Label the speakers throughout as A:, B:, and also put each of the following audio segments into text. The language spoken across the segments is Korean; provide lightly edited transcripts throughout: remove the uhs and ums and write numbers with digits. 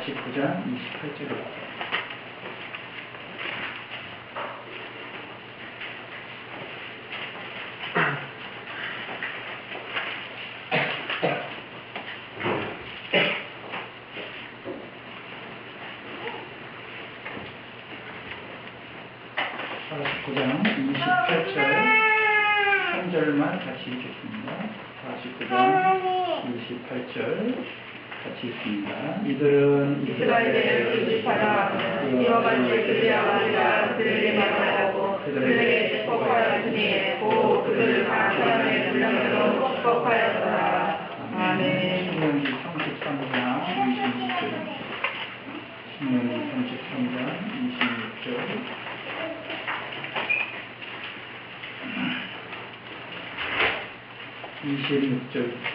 A: 49장 28절입니다. 같이 읽겠습니다. 49장 28절 같이 읽습니다. 이들은
B: 이스라엘의 지파라 이와 같이 그들의 아버지가 그들에게 말하고 그들에게 축복하였으니 곧 그들을 각 사람의 분량대로 축복하였더라. 아멘.
A: 신명기 33장 26절 신명기 33장 26절 26절부터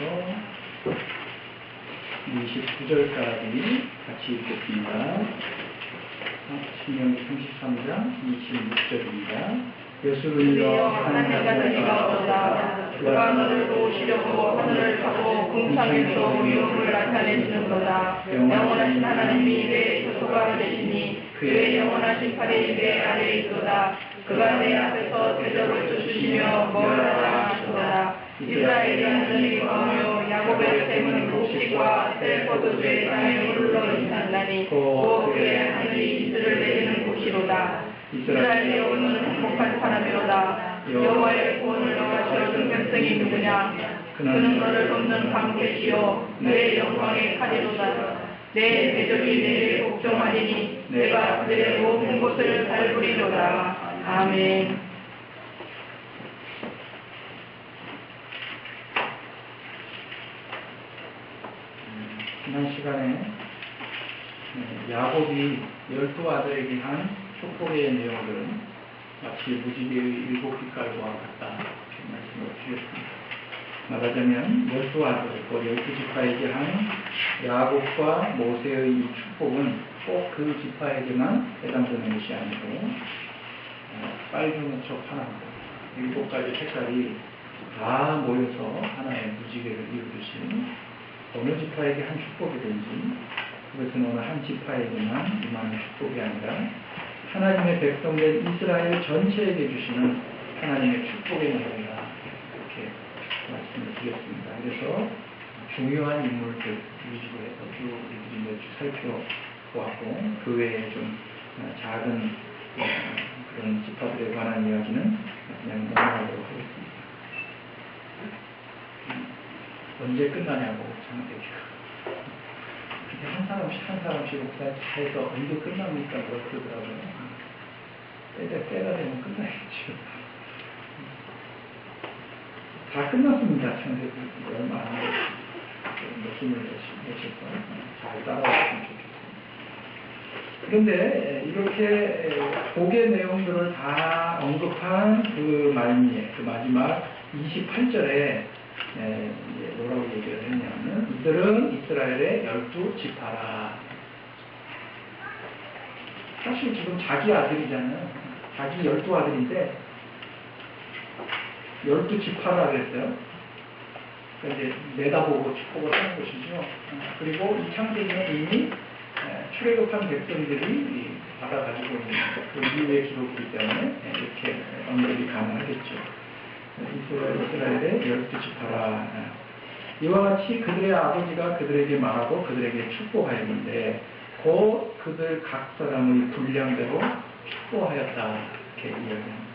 A: 29절까지 같이 읽겠습니다. 신명기 33장 26절입니다. 여수르니와
B: 하나님과 네가 오다 그가 너를 도우시려고 하늘을 타고 궁창에서 위험을 나타내시는도다. 영원하신 하나님이 내 교토가 되시니 그의 영원하신 팔이 내 아래에 있도다. 그가 내 앞에서 대접을 주시며 뭐라라 하시도다. 이스라엘이 완전히 거하며 야곱의 샘은 곡식과 새 포도주의 땅에 흘러 있나니 곧 그의 하늘이 이슬을 내리는 곳이로다. 이스라엘의 영혼은 행복한 사람이로다. 여호와의 구원을 너가시려는 백성이 누구냐? 그는 너를 돕는 방패시요 내 영광의 칼이로다. 내 대적이 내게 복종하리니 내가 그들의 모든 곳을 밟으리로다. 아멘.
A: 지난 시간에 야곱이 12아들에게 한 축복의 내용들은 마치 무지개의 7빛깔과 같다 이렇게 말씀을 주셨습니다. 말하자면 12아들, 곧 12지파에게 한 야곱과 모세의 이 축복은 꼭 그 지파에게만 해당되는 것이 아니고 빨주노초 하나입니다. 7가지 색깔이 다 모여서 하나의 무지개를 이루듯이 어느 지파에게 한 축복이든지 그것은 어느 한 지파에게만 임하는 축복이 아니라 하나님의 백성된 이스라엘 전체에게 주시는 하나님의 축복의 내용이다 이렇게 말씀을 드렸습니다. 그래서 중요한 인물들 위주로 해서 쭉 우리들이 몇 주 살펴보았고 그 외에 좀 작은 그런 지파들에 관한 이야기는 그냥 넘어가도록 하겠습니다. 언제 끝나냐고 장대기가 한 사람씩 목사해서 언제 끝납니까? 그러더라고요. 때가 되면 끝나겠죠. 다 끝났습니다. 창세기 얼마 안 됐습니다. 몇십을 내셔서 잘 따라왔으면 좋겠습니다. 그런데 이렇게 복의 내용들을 다 언급한 그 말미에 그 마지막 28절에 뭐라고 얘기를 했냐면 이들은 이스라엘의 12지파라. 사실 지금 자기 아들이잖아요. 자기 12아들인데 12지파라 그랬어요. 그러니까 이제 내다보고 축복을 하는 것이죠. 그리고 이 창세기는 이미 출애굽한 백성들이 받아가지고 있는 그 이후의 기록이기 때문에 이렇게 언급이 가능하겠죠. 이스라엘의 12지파라. 이와 같이 그들의 아버지가 그들에게 말하고 그들에게 축복하였는데 곧 그들 각 사람의 분량대로 축복하였다 이렇게 이야기합니다.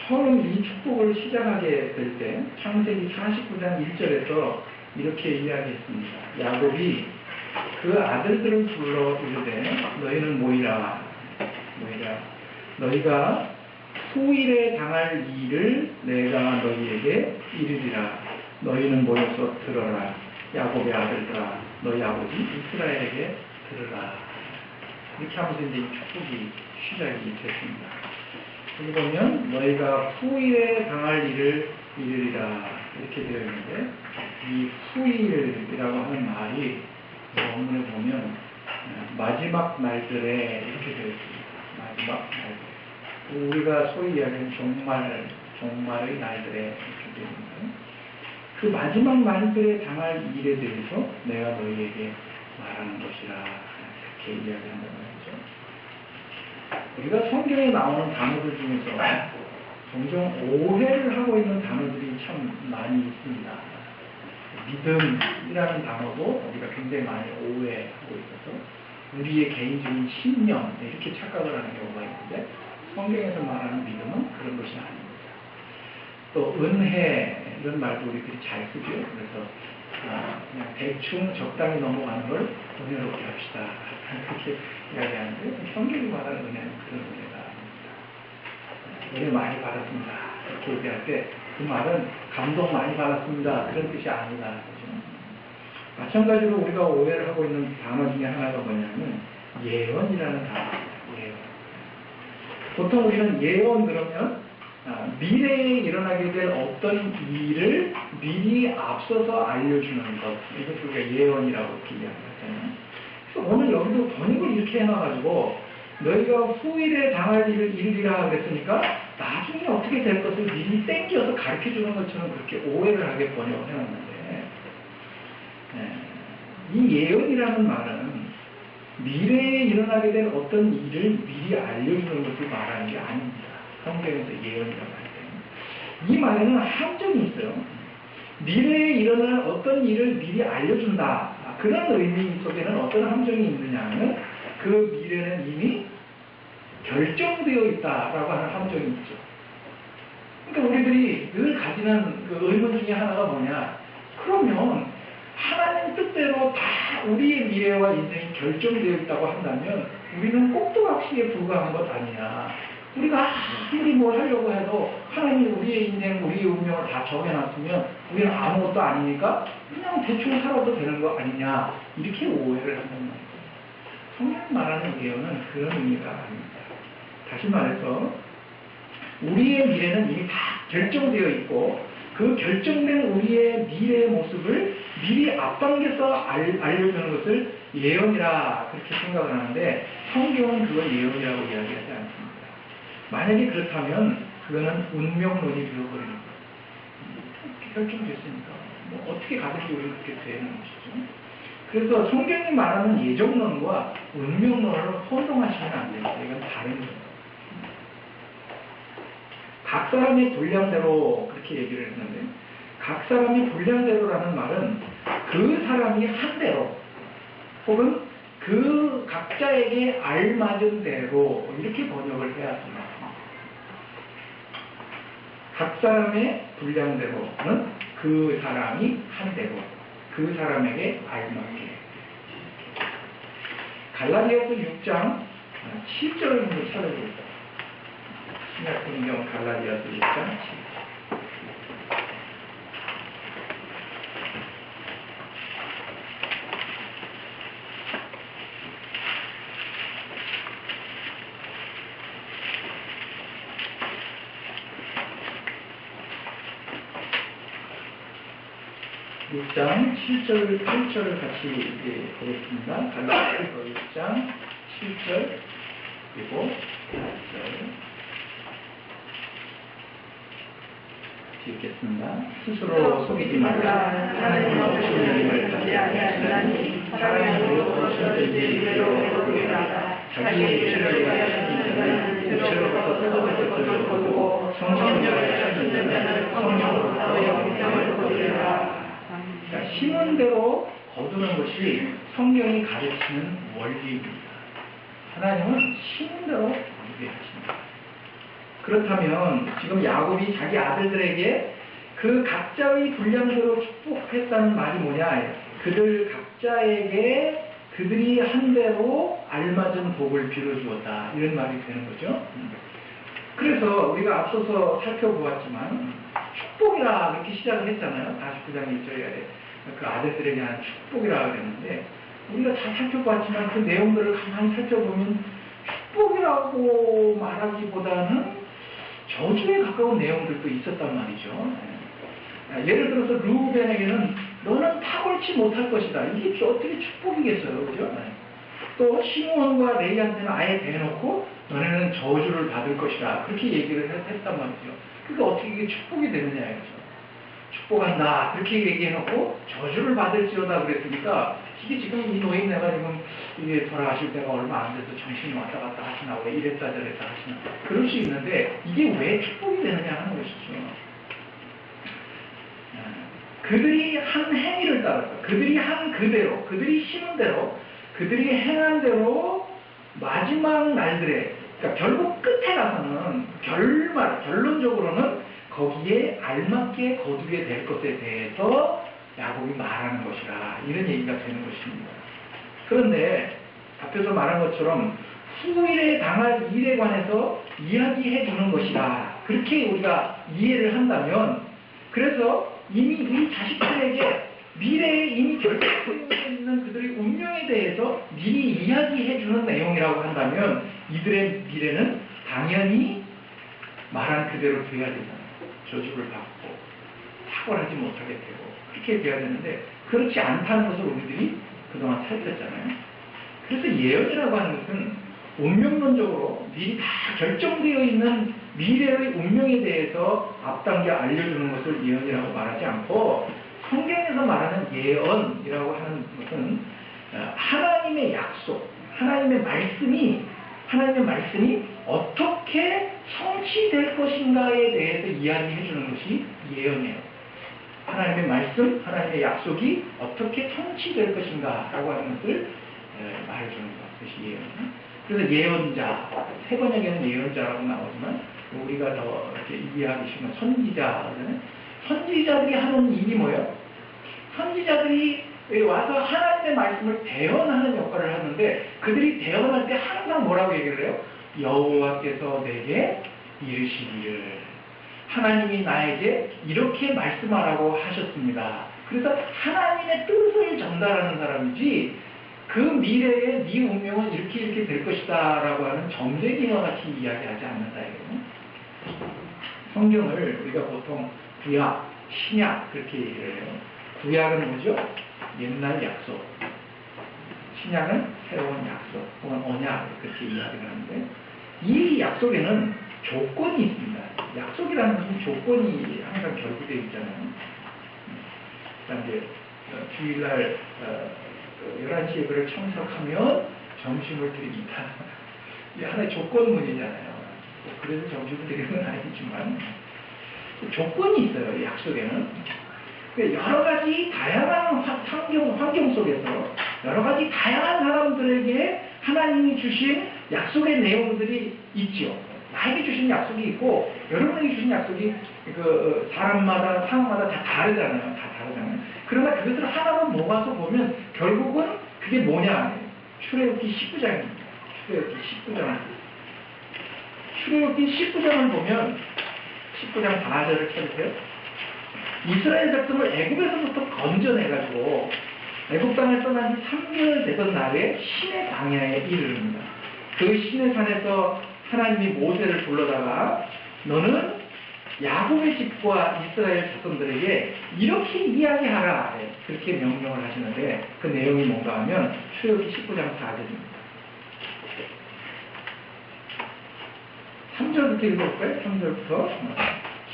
A: 처음 이 축복을 시작하게 될 때 창세기 49장 1절에서 이렇게 이야기했습니다. 야곱이 그 아들들을 불러 이르되 너희는 모이라 너희가 후일에 당할 일을 내가 너희에게 이르리라. 너희는 모여서 들어라. 야곱의 아들들아 너희 아버지 이스라엘에게 들으라. 이렇게 하면서 이제 이 축복이 시작이 됐습니다. 여기 보면 너희가 후일에 당할 일을 이르리라 이렇게 되어 있는데 이 후일이라고 하는 말이 원문에 보면 마지막 날들에 이렇게 되어 있습니다. 마지막 날들. 우리가 소위 이야기하는 종말의 날들에 이렇게 되어 있는데 그 마지막 날들에 당할 일에 대해서 내가 너희에게 말하는 것이라 그렇게 이야기한다는 말이죠. 우리가 성경에 나오는 단어들 중에서 종종 오해를 하고 있는 단어들이 참 많이 있습니다. 믿음이라는 단어도 우리가 굉장히 많이 오해하고 있어서 우리의 개인적인 신념 이렇게 착각을 하는 경우가 있는데 성경에서 말하는 믿음은 그런 것이 아닙니다. 또 은혜 이런 말도 우리들이 잘 쓰죠. 그래서 그냥 대충 적당히 넘어가는 걸 은혜롭게 합시다. 그렇게 이야기하는데 성경이 말하는 은혜는 그런 은혜가 아닙니다. 은혜 많이 받았습니다. 이렇게 얘기할 때 그 말은 감동 많이 받았습니다. 그런 뜻이 아니다. 그렇죠? 마찬가지로 우리가 오해를 하고 있는 단어 중에 하나가 뭐냐면 예언이라는 단어입니다. 예언. 보통 우리는 예언 그러면 미래에 일어나게 될 어떤 일을 미리 앞서서 알려주는 것, 이것을 우리가 예언이라고 이렇게 이야기하잖아요. 그래서 오늘 여기도 번역을 이렇게 해놔가지고 너희가 후일에 당할 일을 이르리라 그랬으니까 나중에 어떻게 될 것을 미리 땡겨서 가르쳐주는 것처럼 그렇게 오해를 하게 번역을 해놨는데 이 예언이라는 말은 미래에 일어나게 될 어떤 일을 미리 알려주는 것을 말하는 게 아닙니다. 성경에서 예언이라고 할 때. 이 말에는 함정이 있어요. 미래에 일어날 어떤 일을 미리 알려준다. 그런 의미 속에는 어떤 함정이 있느냐면 그 미래는 이미 결정되어 있다라고 하는 함정이 있죠. 그러니까 우리들이 늘 가지는 그 의문 중에 하나가 뭐냐. 그러면 하나님 뜻대로 다 우리의 미래와 인생이 결정되어 있다고 한다면 우리는 꼭두각시에 불과한 것 아니냐. 우리가 아무리 뭘 하려고 해도 하나님이 우리의 인생, 우리의 운명을 다 정해놨으면 우리는 아무것도 아니니까 그냥 대충 살아도 되는 거 아니냐. 이렇게 오해를 한단 말이에요. 성경 말하는 예언은 그런 의미가 아닙니다. 다시 말해서 우리의 미래는 이미 다 결정되어 있고 그 결정된 우리의 미래의 모습을 미리 앞당겨서 알려주는 것을 예언이라 그렇게 생각을 하는데 성경은 그걸 예언이라고 이야기하지 않습니다. 만약에 그렇다면 그거는 운명론이 되어버리는 거예요. 어떻게 결정됐으니까 뭐 어떻게 가든지 우리는 그렇게 되는 것이죠. 그래서 성경이 말하는 예정론과 운명론을 혼동하시면 안 됩니다. 이건 다른 거예요. 각 사람의 분량대로 그렇게 얘기를 했는데 각 사람이 분량대로라는 말은 그 사람이 한 대로 혹은 그 각자에게 알맞은 대로 이렇게 번역을 해야 합니다. 각 사람의 분량대로는 그 사람이 한 대로 그 사람에게 알맞게. 갈라디아서 6장 7절을 한번 찾아보겠습니다. 신약성경 갈라디아서 6장 7절. (6장) 7절, 8절을 같이 이제 보겠습니다. 갈라디아서 6장 7절 그리고 8절 읽겠습니다. 스스로 속이지 말라. 하나님은 없으신 일을 받지 아니하시나니 사람으로 무엇이든지 의외로 얻으리라. 자기의 육체를 위하여 찾는 자는 육체로부터 썩어질 것을 거두고 성령을 찾는 자는 성령으로부터 영생을 거두리라. 심은 대로 거두는 것이 성경이 가르치는 원리입니다. 하나님은 심은 대로 거두게 하십니다. 그렇다면 지금 야곱이 자기 아들들에게 그 각자의 분량대로 축복했다는 말이 뭐냐? 그들 각자에게 그들이 한 대로 알맞은 복을 빌어주었다. 이런 말이 되는 거죠. 그래서 우리가 앞서서 살펴보았지만 축복이라 이렇게 시작을 했잖아요. 49장 1절에 그 아들들에게 한 축복이라고 그랬는데 우리가 잘 살펴봤지만 그 내용들을 가만히 살펴보면 축복이라고 말하기보다는 저주에 가까운 내용들도 있었단 말이죠. 예를 들어서 르우벤에게는 너는 탁월치 못할 것이다. 이게 어떻게 축복이겠어요. 그죠? 또 시므온과 레이한테는 아예 대놓고 너네는 저주를 받을 것이다. 그렇게 얘기를 했단 말이죠. 그게 어떻게 이게 축복이 되느냐 이거죠. 축복한다 그렇게 얘기해놓고 저주를 받을지어다 그랬으니까 이게 지금 이 노인네가 지금 이게 돌아가실 때가 얼마 안 돼서 정신이 왔다 갔다 하시나 왜 이랬다 저랬다 하시나 그럴 수 있는데 이게 왜 축복이 되느냐 하는 것이죠. 그들이 한 행위를 따라서 그들이 한 그대로 그들이 심은 대로 그들이 행한 대로 마지막 날들에 그러니까 결국 끝에 가서는 결론적으로는 거기에 알맞게 거두게 될 것에 대해서 야곱이 말하는 것이라 이런 얘기가 되는 것입니다. 그런데 앞에서 말한 것처럼 후일에 당할 일에 관해서 이야기해 주는 것이라 그렇게 우리가 이해를 한다면 그래서 이미 우리 자식들에게 미래에 이미 결정되어 있는 그들의 운명에 대해서 미리 이야기해 주는 내용이라고 한다면 이들의 미래는 당연히 말한 그대로 돼야 되잖아요. 저주를 받고 탁월하지 못하게 되고 그렇게 돼야 되는데 그렇지 않다는 것을 우리들이 그동안 살폈잖아요. 그래서 예언이라고 하는 것은 운명론적으로 미리 다 결정되어 있는 미래의 운명에 대해서 앞당겨 알려주는 것을 예언이라고 말하지 않고 성경에서 말하는 예언이라고 하는 것은 하나님의 약속, 하나님의 말씀이 어떻게 성취될 것인가에 대해서 이야기해 주는 것이 예언이에요. 하나님의 말씀, 하나님의 약속이 어떻게 성취될 것인가라고 하는 것을 말해주는 것이 예언이에요. 그래서 예언자, 세 번역에는 예언자라고 나오지만 우리가 더 이렇게 이해하기 쉬운 선지자잖아요. 선지자들이 하는 일이 뭐예요? 선지자들이 와서 하나님의 말씀을 대언하는 역할을 하는데 그들이 대언할 때 항상 뭐라고 얘기를 해요? 여호와께서 내게 이르시기를 하나님이 나에게 이렇게 말씀하라고 하셨습니다. 그래서 하나님의 뜻을 전달하는 사람이지 그 미래에 네 운명은 이렇게 될 것이다 라고 하는 점쟁이와 같이 이야기하지 않는다 이거는. 성경을 우리가 보통 구약, 신약 그렇게 얘기를 해요. 구약은 뭐죠? 옛날 약속. 신약은 새로운 약속 혹은 언약 그렇게 이야기를 하는데 이 약속에는 조건이 있습니다. 약속이라는 것은 조건이 항상 결부되어 있잖아요. 그러니까 이제 주일날 11시 예배를 참석하면 점심을 드리겠다. 이게 하나의 조건문이잖아요. 그래서 점심을 드리는 건 아니지만 조건이 있어요. 이 약속에는. 여러 가지 다양한 환경 속에서 여러 가지 다양한 사람들에게 하나님이 주신 약속의 내용들이 있죠. 나에게 주신 약속이 있고 여러분에게 주신 약속이 그 사람마다 상황마다 다 다르잖아요. 그러나 그것을 하나로 모아서 보면 결국은 그게 뭐냐? 출애굽기 19장입니다. 출애굽기 19장을 보면 19장 4절을 찾으세요. 이스라엘 백성을 애굽에서부터 건져내가지고 애굽 땅을 떠난 지 3개월 되던 날에 시내 광야에 이르릅니다. 그 시내 산에서 하나님이 모세를 불러다가 너는 야곱의 집과 이스라엘 자손들에게 이렇게 이야기하라 그렇게 명령을 하시는데 그 내용이 뭔가 하면 출애굽기 19장 4절입니다. 3절부터 읽어볼까요? 3절부터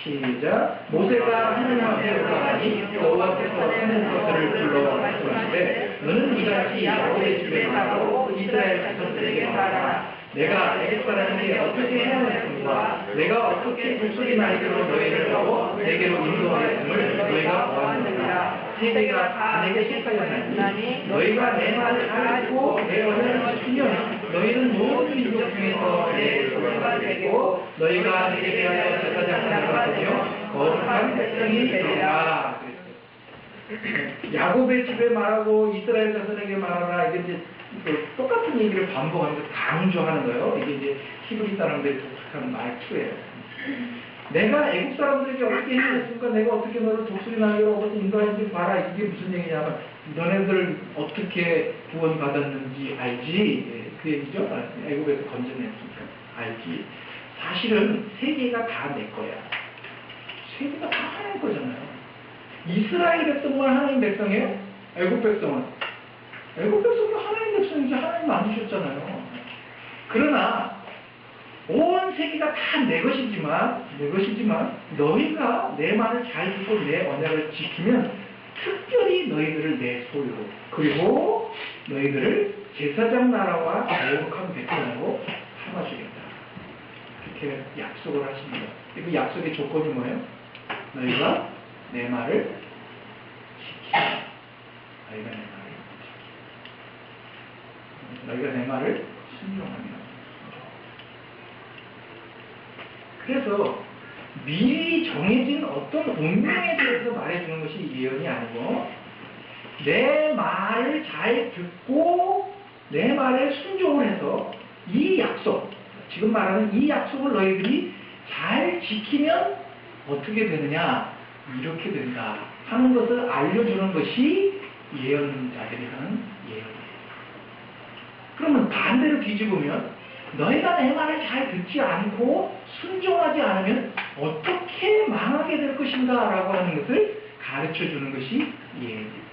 A: 시작. 모세가 하나님 앞에 올라가니 여호와께서 하는 것들을 불러 말씀하시되 너는 이같이 야곱의 집에 가고 이스라엘 자손들에게 말하라. 내가 애굽 사람에게 어떻게 행하였음과 내가 어떻게 독수리 날개로 너희를 하고 내게로 인도하였음을 너희가 보았느니라. 세계가 다 내게 속하였나니 너희가 내 말을 알고 내 언어를 지키면 너희는 모든 민족 중에서 내 소유가 되고 너희가 내게 대하여 제사장들과 되며 거룩한 백성이 되리라. 야곱의 집에 말하고 이스라엘 자손에게 말하라. 이게 이제 똑같은 얘기를 반복하면서 강조하는 거예요. 이게 이제 히브리 사람들이 독특한 말투예요. 내가 애국 사람들에게 어떻게 행했으니까 내가 어떻게 너를 독수리 날개로 어떻게 인도하는지 봐라. 이게 무슨 얘기냐면 너네들 어떻게 구원받았는지 알지? 그 얘기죠. 애국에서 건져냈으니까 알지. 사실은 세계가 다 내 거야. 세계가 다 하나님 거잖아요. 이스라엘 백성만 하나님 백성이에요? 애국 백성은? 애국 백성도 하나님 백성이지 하나님 만드셨잖아요. 그러나 온 세계가 다 내 것이지만 너희가 내 말을 잘 듣고 내 언약을 지키면 특별히 너희들을 내 소유로 그리고 너희들을 제사장 나라와 거룩한 백성으로 삼아주겠다. 이렇게 약속을 하십니다. 그 약속의 조건이 뭐예요? 너희가 내 말을 지키라. 너희가 내 말을 순종하면. 그래서 미리 정해진 어떤 운명에 대해서 말해주는 것이 예언이 아니고 내 말을 잘 듣고 내 말에 순종을 해서 이 약속, 지금 말하는 이 약속을 너희들이 잘 지키면 어떻게 되느냐, 이렇게 된다 하는 것을 알려주는 것이 예언자들이 하는 예언이에요. 그러면 반대로 뒤집으면 너희가 내 말을 잘 듣지 않고 순종하지 않으면 어떻게 망하게 될 것인가 라고 하는 것을 가르쳐주는 것이 예언입니다.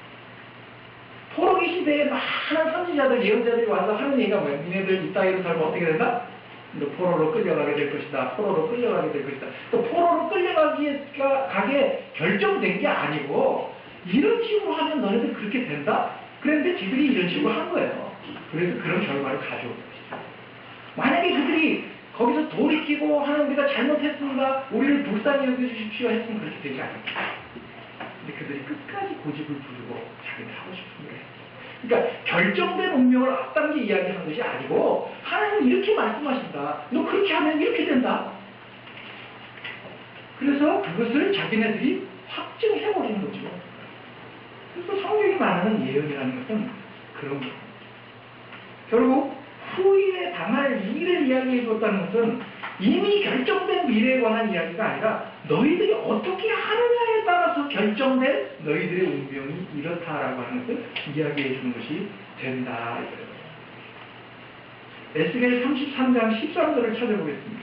A: 포로기 시대에 많은 선지자들, 예언자들이 와서 하는 얘기가 뭐예요? 니네들 이 따위로 살면 어떻게 된다? 너 포로로 끌려가게 될 것이다. 포로로 끌려가게 될 것이다. 또 포로로 끌려가게 결정된 게 아니고 이런 식으로 하면 너네들 그렇게 된다? 그런데 지들이 이런 식으로 한 거예요. 그래서 그런 결과를 가져온 것이죠. 만약에 그들이 거기서 돌이키고 하는 우리가 잘못했습니다. 우리를 불쌍히 여겨주십시오 했으면 그렇게 되지 않을까. 근데 그들이 끝까지 고집을 부리고 자기들 하고 싶은 걸 했어요. 그러니까 결정된 운명을 앞당겨 이야기하는 것이 아니고 하나님은 이렇게 말씀하신다. 너 그렇게 하면 이렇게 된다. 그래서 그것을 자기네들이 확증해버리는 거죠. 그래서 성경이 말하는 예언이라는 것은 그런 거예요. 결국 후일에 당할 일을 이야기해 줬다는 것은 이미 결정된 미래에 관한 이야기가 아니라 너희들이 어떻게 하느냐에 따라서 결정된 너희들의 운명이 이렇다라고 하는 것을 이야기해 주는 것이 된다. 에스겔 33장 13절을 찾아보겠습니다.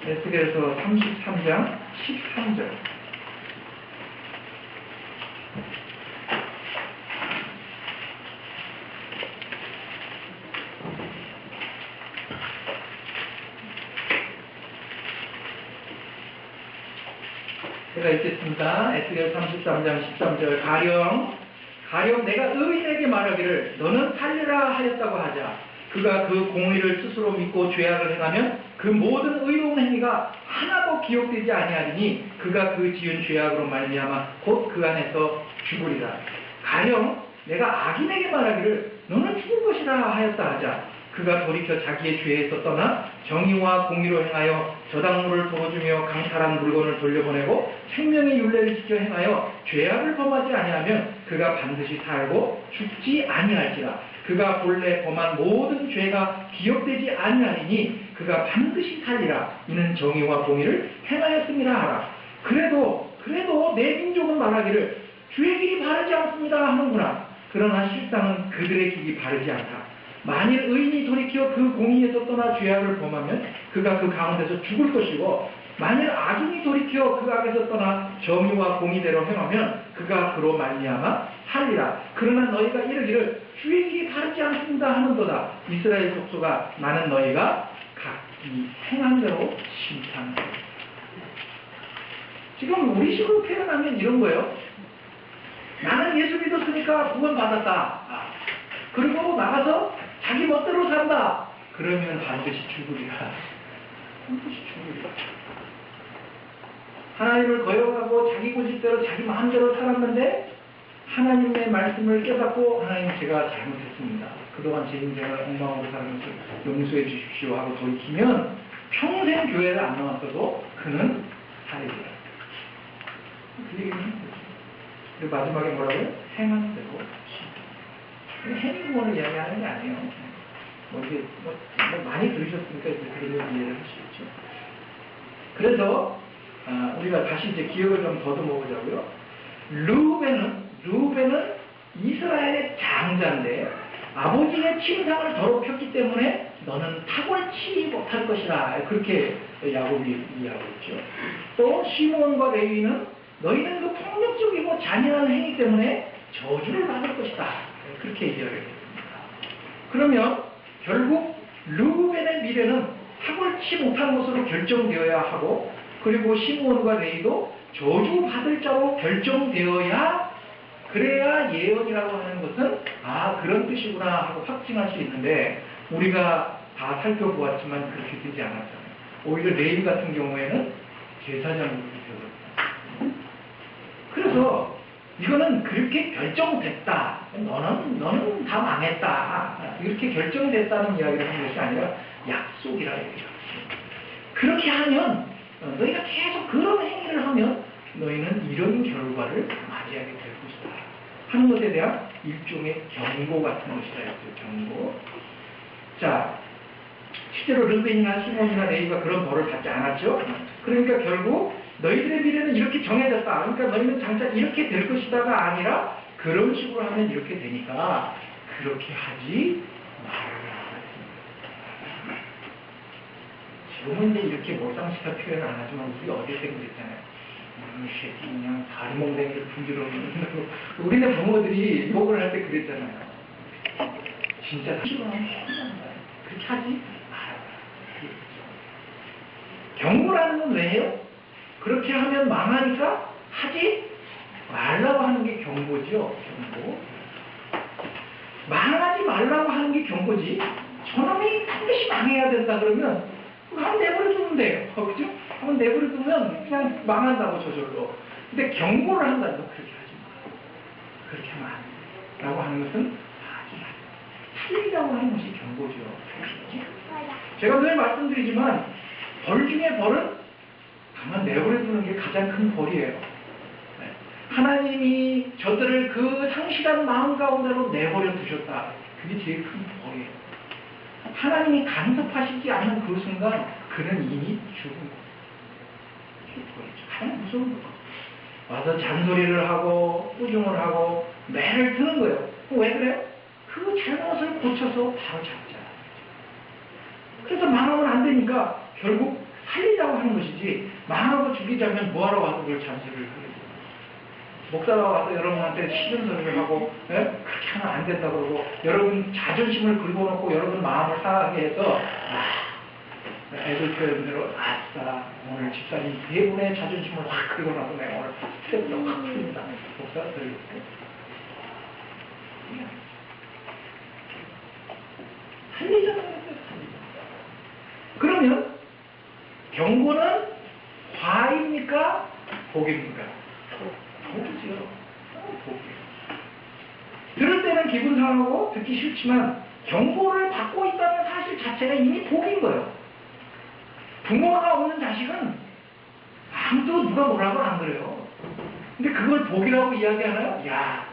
A: 에스겔에서 33장 13절. 제가 읽겠습니다. 에스겔 33장 13절. 가령 내가 의인에게 말하기를 너는 살리라 하였다고 하자. 그가 그 공의를 스스로 믿고 죄악을 행하면 그 모든 의로운 행위가 하나도 기억되지 아니하리니 그가 그 지은 죄악으로 말미암아 곧 그 안에서 죽으리라. 가령 내가 악인에게 말하기를 너는 죽을 것이라 하였다 하자. 그가 돌이켜 자기의 죄에서 떠나 정의와 공의로 행하여 저당물을 도와주며 강탈한 물건을 돌려보내고 생명의 율례를 지켜 행하여 죄악을 범하지 아니하면 그가 반드시 살고 죽지 아니할지라. 그가 본래 범한 모든 죄가 기억되지 아니하리니 그가 반드시 살리라. 이는 정의와 공의를 행하였음이라 하라. 그래도 내 민족은 말하기를 주의 길이 바르지 않습니다 하는구나. 그러나 실상은 그들의 길이 바르지 않다. 만일 의인이 돌이켜 그 공의에서 떠나 죄악을 범하면 그가 그 가운데서 죽을 것이고 만일 악인이 돌이켜 그 악에서 떠나 정의와 공의대로 행하면 그가 그로 말미암아 살리라. 그러나 너희가 이르기를 주의 길이 바르지 않습니다 하는도다. 이스라엘 족속아 나는 너희가 각기 행한 대로 심판한다. 지금 우리식으로 표현하면 이런 거예요. 나는 예수 믿었으니까 구원받았다. 그리고 나가서 자기 멋대로 산다. 그러면 반드시 죽으리라. 반드시 죽으리라. 하나님을 거역하고 자기 고집대로 자기 마음대로 살았는데 하나님의 말씀을 깨닫고 하나님 제가 잘못했습니다. 그동안 제 인생을 엉망으로 사는 것을 용서해 주십시오 하고 돌이키면 평생 교회를 안 나왔어도 그는 살리리라. 그 얘기는 그리고 마지막에 뭐라고요? 행한 대로 행위구원을 이야기하는 게 아니에요. 뭐 많이 들으셨으니까 이제 그런 이해를 하시겠죠. 그래서 우리가 다시 이제 기억을 좀 더듬어 보자고요. 르우벤은 이스라엘의 장자인데 아버지의 침상을 더럽혔기 때문에 너는 탁월치 못할 것이라 그렇게 야곱이 이야기하고 있죠. 또 시몬과 레위는 너희는 그 폭력적이고 잔인한 행위 때문에 저주를 받을 것이다. 그렇게 이야기했습니다. 그러면 결국 르우벤의 미래는 탁월치 못한 것으로 결정되어야 하고, 그리고 시므온과 레위도 저주받을 자로 결정되어야, 그래야 예언이라고 하는 것은 아 그런 뜻이구나 하고 확증할 수 있는데, 우리가 다 살펴보았지만 그렇게 되지 않았잖아요. 오히려 레위 같은 경우에는 제사장으로 되었습니다. 그래서 이거는 그렇게 결정됐다, 너는 다 망했다, 이렇게 결정됐다는 이야기를 하는 것이 아니라 약속이라 얘기죠. 그렇게 하면, 너희가 계속 그런 행위를 하면 너희는 이런 결과를 맞이하게 될 것이다 하는 것에 대한 일종의 경고 같은 것이다 했죠. 경고. 자, 실제로 르벤이나 시몬이나 레위가 그런 벌을 받지 않았죠. 그러니까 결국 너희들의 미래는 이렇게 정해졌다, 그러니까 너희는 장차 이렇게 될 것이다가 아니라 그런 식으로 하면 이렇게 되니까 그렇게 하지 말아라. 지금은 이제 이렇게 몰상식한 표현을 안 하지만 우리 어릴 때 그랬잖아요. 새끼 그냥 다리 몽댕이를 분지러 놓는다고. 우리네 부모들이 욕을 할 때 그랬잖아요. 진짜 싫어하면 그렇게 하지 말아라. 경고라는 건 왜 해요? 그렇게 하면 망하니까 하지 말라고 하는 게 경고죠. 경고. 망하지 말라고 하는 게 경고지. 저놈이 반드시 망해야 된다 그러면 한번 내버려두면 돼요. 그죠? 한번 내버려두면 그냥 망한다고 저절로. 근데 경고를 한다는 건 그렇게 하지 마. 그렇게 하면 안 돼. 라고 하는 것은 하지 마. 틀리다고 하는 것이 경고죠. 제가 늘 말씀드리지만 벌 중에 벌은 다만 내버려두는 게 가장 큰 벌이에요. 네. 하나님이 저들을 그 상실한 마음 가운데로 내버려 두셨다. 그게 제일 큰 벌이에요. 하나님이 간섭하시지 않는 그 순간 그는 이미 죽은 거예요. 가장 무서운 거예요. 와서 잔소리를 하고 꾸중을 하고 매를 드는 거예요. 왜 그래요? 그 잘못을 고쳐서 바로 잡자. 그래서 망하면 안 되니까 결국 살리자고 하는 것이지, 망하고 죽이자면 뭐하러 와서 그걸 잔소리를 하겠어요. 목사가 와서 여러분한테 싫은 소리를 하고, 예? 그렇게 하면 안 된다 그러고, 여러분 자존심을 긁어놓고 여러분 마음을 상하게 해서, 애들 표현대로 아싸 오늘 집사님 네 분의 자존심을 확 긁어놔서 내가 오늘 스트레스를 확 풀린다. 목사가 들을게요. 살리자는 거예요. 그러면 경고는 화입니까? 복입니까? 복이지요. 복이에요. 들을 때는 기분 상하고 듣기 싫지만 경고를 받고 있다는 사실 자체가 이미 복인 거예요. 부모가 없는 자식은 아무도 누가 뭐라고 안 그래요. 근데 그걸 복이라고 이야기하나요? 야,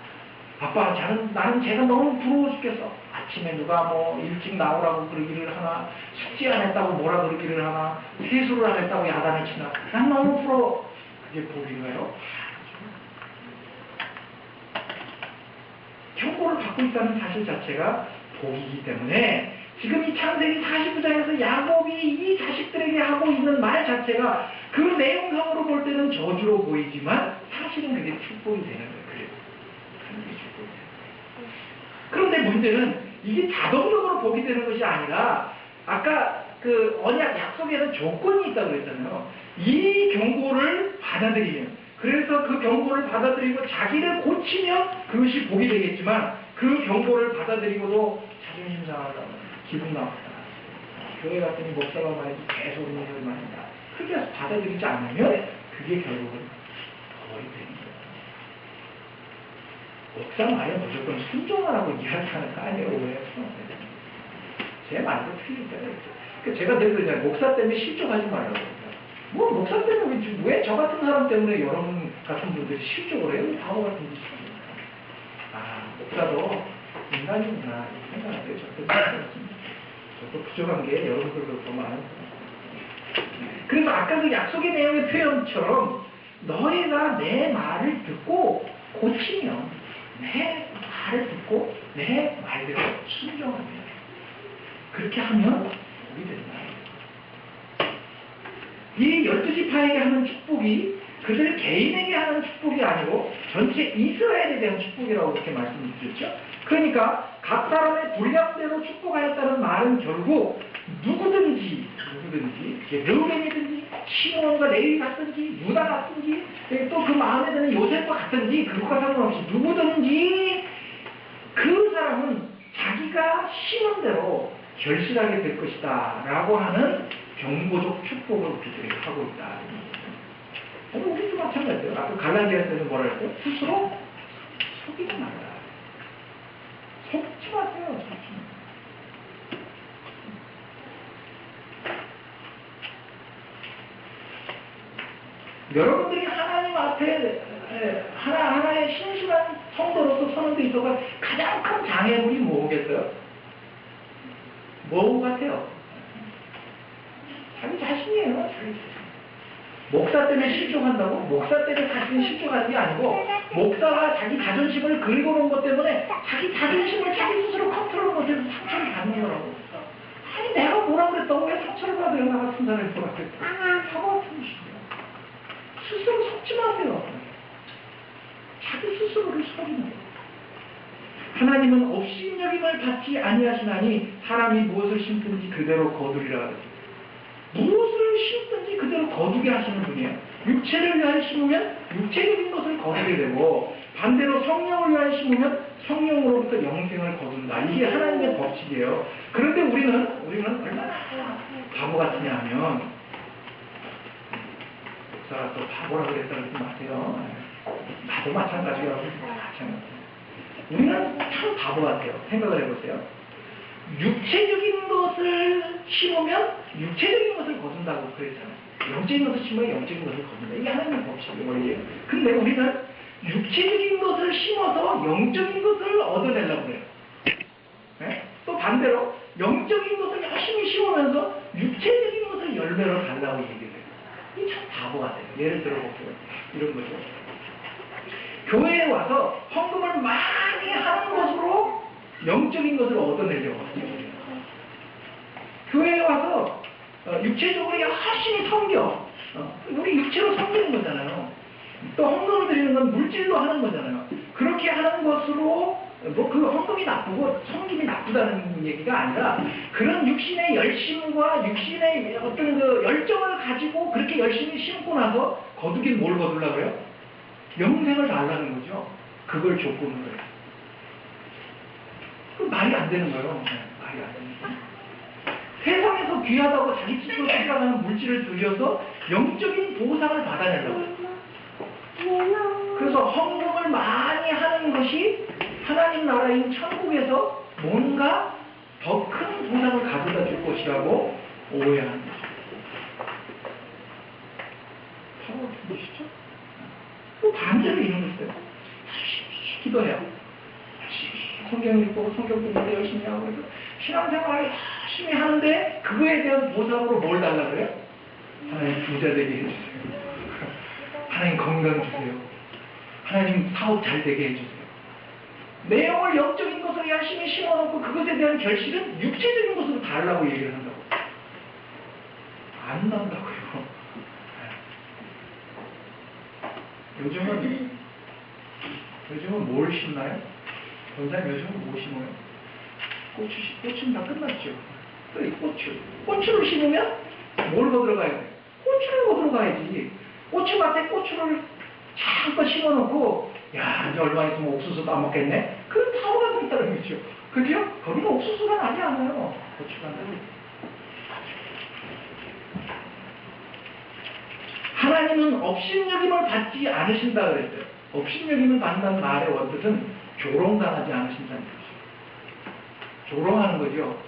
A: 아빠, 나는 제가 너무 부러워 죽겠어. 아침에 누가 뭐 일찍 나오라고 그러기를 하나, 숙제 안 했다고 뭐라 그러기를 하나, 세수를 안 했다고 야단을 치나. 난 너무 부러워. 그게 복인가요? 경고를 받고 있다는 사실 자체가 복이기 때문에 지금 이 창세기 49장에서 야곱이 이 자식들에게 하고 있는 말 자체가 그 내용상으로 볼 때는 저주로 보이지만 사실은 그게 축복이 되는 거예요. 그래요. 그게 축복이 되는 거예요. 그런데 문제는 이게 자동적으로 복이 되는 것이 아니라 아까 그 언약 약속에는 조건이 있다고 그랬잖아요. 이 경고를 받아들이면, 그래서 그 경고를 받아들이고 자기를 고치면 그것이 복이 되겠지만 그 경고를 받아들이고도 자존심 상하다, 기분 나쁘다, 교회 갔더니 목사가 말해도 계속 있는 소리만 한다, 그렇게 해서 받아들이지 않으면 그게 결국은 벌이 되는 거예요. 목사 말에 무조건 순종하라고 이야기하는 거 아니에요. 왜? 제 말도 틀릴 때가 있어요. 제가 늘 그러잖아요. 목사 때문에 실족하지 말라고. 뭐 목사 때문에 왜 저 같은 사람 때문에 여러분 같은 분들이 실족을 해요? 바보 같은 분들이. 아, 목사도 인간이구나 생각하고요. 저도 부족한 게 여러분들도 더 많은. 그래서 아까 그 약속의 내용의 표현처럼 너희가 내 말을 듣고 고치면, 내 말을 듣고 내 말대로 순종하면, 그렇게 하면 복이 된다. 이 12지파에게 하는 축복이 그들 개인에게 하는 축복이 아니고 전체 이스라엘에 대한 축복이라고 그렇게 말씀드렸죠. 그러니까 각 사람의 분량대로 축복하였다는 말은 결국 누구든지 르우벤이든지 시몬과 레위 같든지 유다 같든지 또 그 마음에 드는 요셉과 같든지 그것과 상관없이 누구든지 그 사람은 자기가 심은 대로 결실하게 될 것이다 라고 하는 경고적 축복을 우리들이 하고 있다. 우리도 마찬가지예요. 아까 갈라디아서는 뭐라 했어요? 스스로 속이지 말라. 속지 마세요. 속지 마세요. 여러분들이 하나님 앞에 하나하나의 신실한 성도로서 서는 데 있어서 가장 큰 장애물이 뭐겠어요? 뭐 같아요? 자기 자신이에요. 자기 자신. 목사 때문에 실족한다고? 목사 때문에 자신이 실족하는 게 아니고 목사가 자기 자존심을 긁어놓은 것 때문에 자기 자존심을 자기 스스로 컨트롤 못해서 상처를 받는 거라고. 아니 내가 뭐라 그랬다고 왜 상처를 받아요? 나 같은 사람이 뭐라 그랬다고. 사과 같은 것이에요. 스스로 속지 마세요. 자기 스스로를 속이는 거예요. 하나님은 업신여김을 받지 아니하시나니 사람이 무엇을 심든지 그대로 거두리라. 무엇을 심든지 그대로 거두게 하시는 분이에요. 육체를 위하여 심으면 육체적인 것을 거두게 되고 반대로 성령을 위하여 심으면 성령으로부터 영생을 거둔다. 이게 하나님의 법칙이에요. 그런데 우리는 얼마나 바보 같으냐 하면 목사가 또 바보라고 그랬다고 그러지 마세요. 나도 마찬가지라고 마찬가지. 우리는 참 바보 같아요. 생각을 해보세요. 육체적인 것을 심으면 육체적인 것을 거둔다고 그랬잖아요. 영적인 것을 심으면 영적인 것을 거둔다. 이게 하나님의 법칙이에요. 원리예요. 근데 우리는 육체적인 것을 심어서 영적인 것을 얻어내려고 해요. 네? 또 반대로 영적인 것을 열심히 심으면서 육체적인 것을 열매로 달라고 얘기해요. 이게 참 바보 같아요. 예를 들어볼게요. 이런 거죠. 교회에 와서 헌금을 많이 하는 것으로 영적인 것을 얻어내려고 하죠. 교회에 와서 육체적으로 열심히 섬겨. 우리 육체로 섬기는 거잖아요. 또 헌금을 드리는 건 물질로 하는 거잖아요. 그렇게 하는 것으로 그 헌금이 나쁘고 섬김이 나쁘다는 얘기가 아니라 그런 육신의 열심과 육신의 어떤 그 열정을 가지고 그렇게 열심히 심고 나서 거두긴 뭘 거두려고 해요? 영생을 달라는 거죠. 그걸 조건으로 해요. 그 말이 안 되는 거예요. 네, 말이 안 되는 거예요. 세상에서 귀하다고 자기 스스로 생각하는 물질을 들여서 영적인 보상을 받아내려고 해요. 그래서 헌금을 많이 하는 것이 하나님 나라인 천국에서 뭔가 더 큰 보상을 가져다 줄 것이라고 오해하는 거죠. 바로 무엇이죠? 또 반대로 이런 거 있어요. 열심히 기도해요. 열심히 성경 읽고 성경 공부도 열심히 하고 그래서 신앙생활을 열심히 하는데 그거에 대한 보상으로 뭘 달라고 그래요? 하나님 부자 되게 해주세요. 하나님 건강 주세요. 하나님 사업 잘 되게 해주세요. 내용을 영적인 것을 열심히 심어놓고 그것에 대한 결실은 육체적인 것으로 달라고 얘기를 한다고. 안 난다고요. 요즘은 뭘 심나요? 전사님 요즘은 뭐 심어요? 꽃은 다 끝났죠. 또 이 고추를 심으면 뭘 거들어가야 돼? 고추를 거들어가야지. 고추밭에 고추를 잠깐 심어놓고 야 이제 얼마 있으면 옥수수 따먹겠네? 그런 사고가 있다는 거죠. 그죠? 거기는 옥수수가 나지 않아요. 고추가 나요. 하나님은 업신여김을 받지 않으신다 그랬어요. 업신여김을 받는다는 말의 원뜻은 조롱당하지 않으신다는 거죠. 조롱하는 거죠.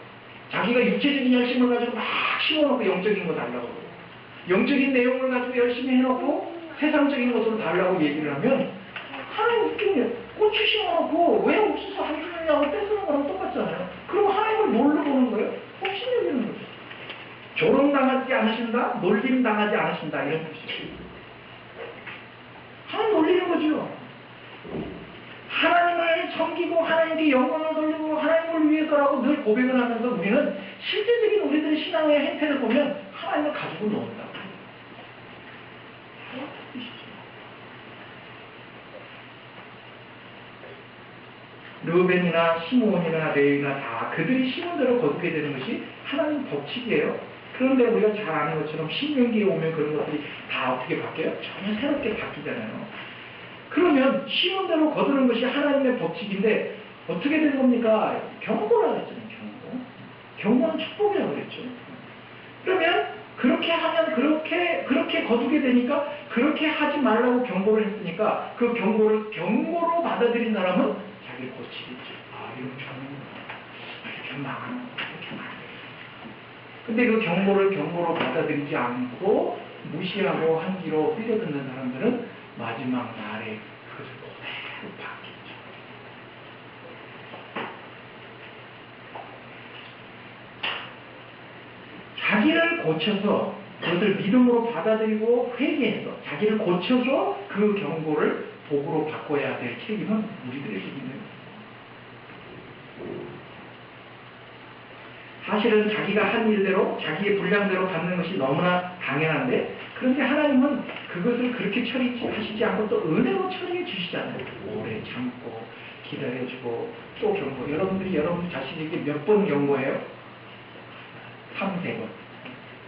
A: 자기가 육체적인 열심을 가지고 막 심어놓고 영적인 거 달라고 그래요. 영적인 내용을 가지고 열심히 해놓고 세상적인 것으로 달라고 얘기를 하면 하나님 웃기네요. 고추 심어놓고 왜 옥수수 안 주느냐고 떼쓰는 거랑 똑같잖아요. 그럼 하나님을 뭘로 보는 거예요? 업신여기는 거죠. 조롱당하지 않으신다? 놀림당하지 않으신다 이런 뜻이죠. 하나님 놀리는 거죠. 하나님을 섬기고 하나님께 영광을 돌리고 하나님을 위해서라고 늘 고백을 하면서 우리는 실제적인 우리들의 신앙의 행태를 보면 하나님을 가지고 논다. 르우벤이나 시므온이나 레위나 다 그들이 심은 대로 거두게 되는 것이 하나님 법칙이에요. 그런데 우리가 잘 아는 것처럼 신명기에 오면 그런 것들이 다 어떻게 바뀌어요? 전혀 새롭게 바뀌잖아요. 그러면 심은 대로 거두는 것이 하나님의 법칙인데 어떻게 되는 겁니까? 경고라고 했잖아요. 경고. 경고는 축복이라고 그랬죠. 그러면 그렇게 하면 그렇게 거두게 되니까 그렇게 하지 말라고 경고를 했으니까 그 경고를 경고로 받아들인 사람은 자기를 고치겠죠. 아, 이거 좋은구나. 이렇게 망하는 이렇게 망하는. 근데 그 경고를 경고로 받아들이지 않고 무시하고 한 귀로 휘저듣는 사람들은 마지막 날에 그것을 그대로 받겠죠. 자기를 고쳐서 그것을 믿음으로 받아들이고 회개해서 자기를 고쳐서 그 경고를 복으로 바꿔야 될 책임은 우리들에게 있는 거예요. 사실은 자기가 한 일대로 자기의 분량대로 받는 것이 너무나 당연한데 그런데 하나님은 그것을 그렇게 처리하시지 않고 또 은혜로 처리해 주시잖아요. 오래 참고 기다려주고 또 경고. 여러분들이 여러분 자신에게 몇 번 경고해요? 3-4번.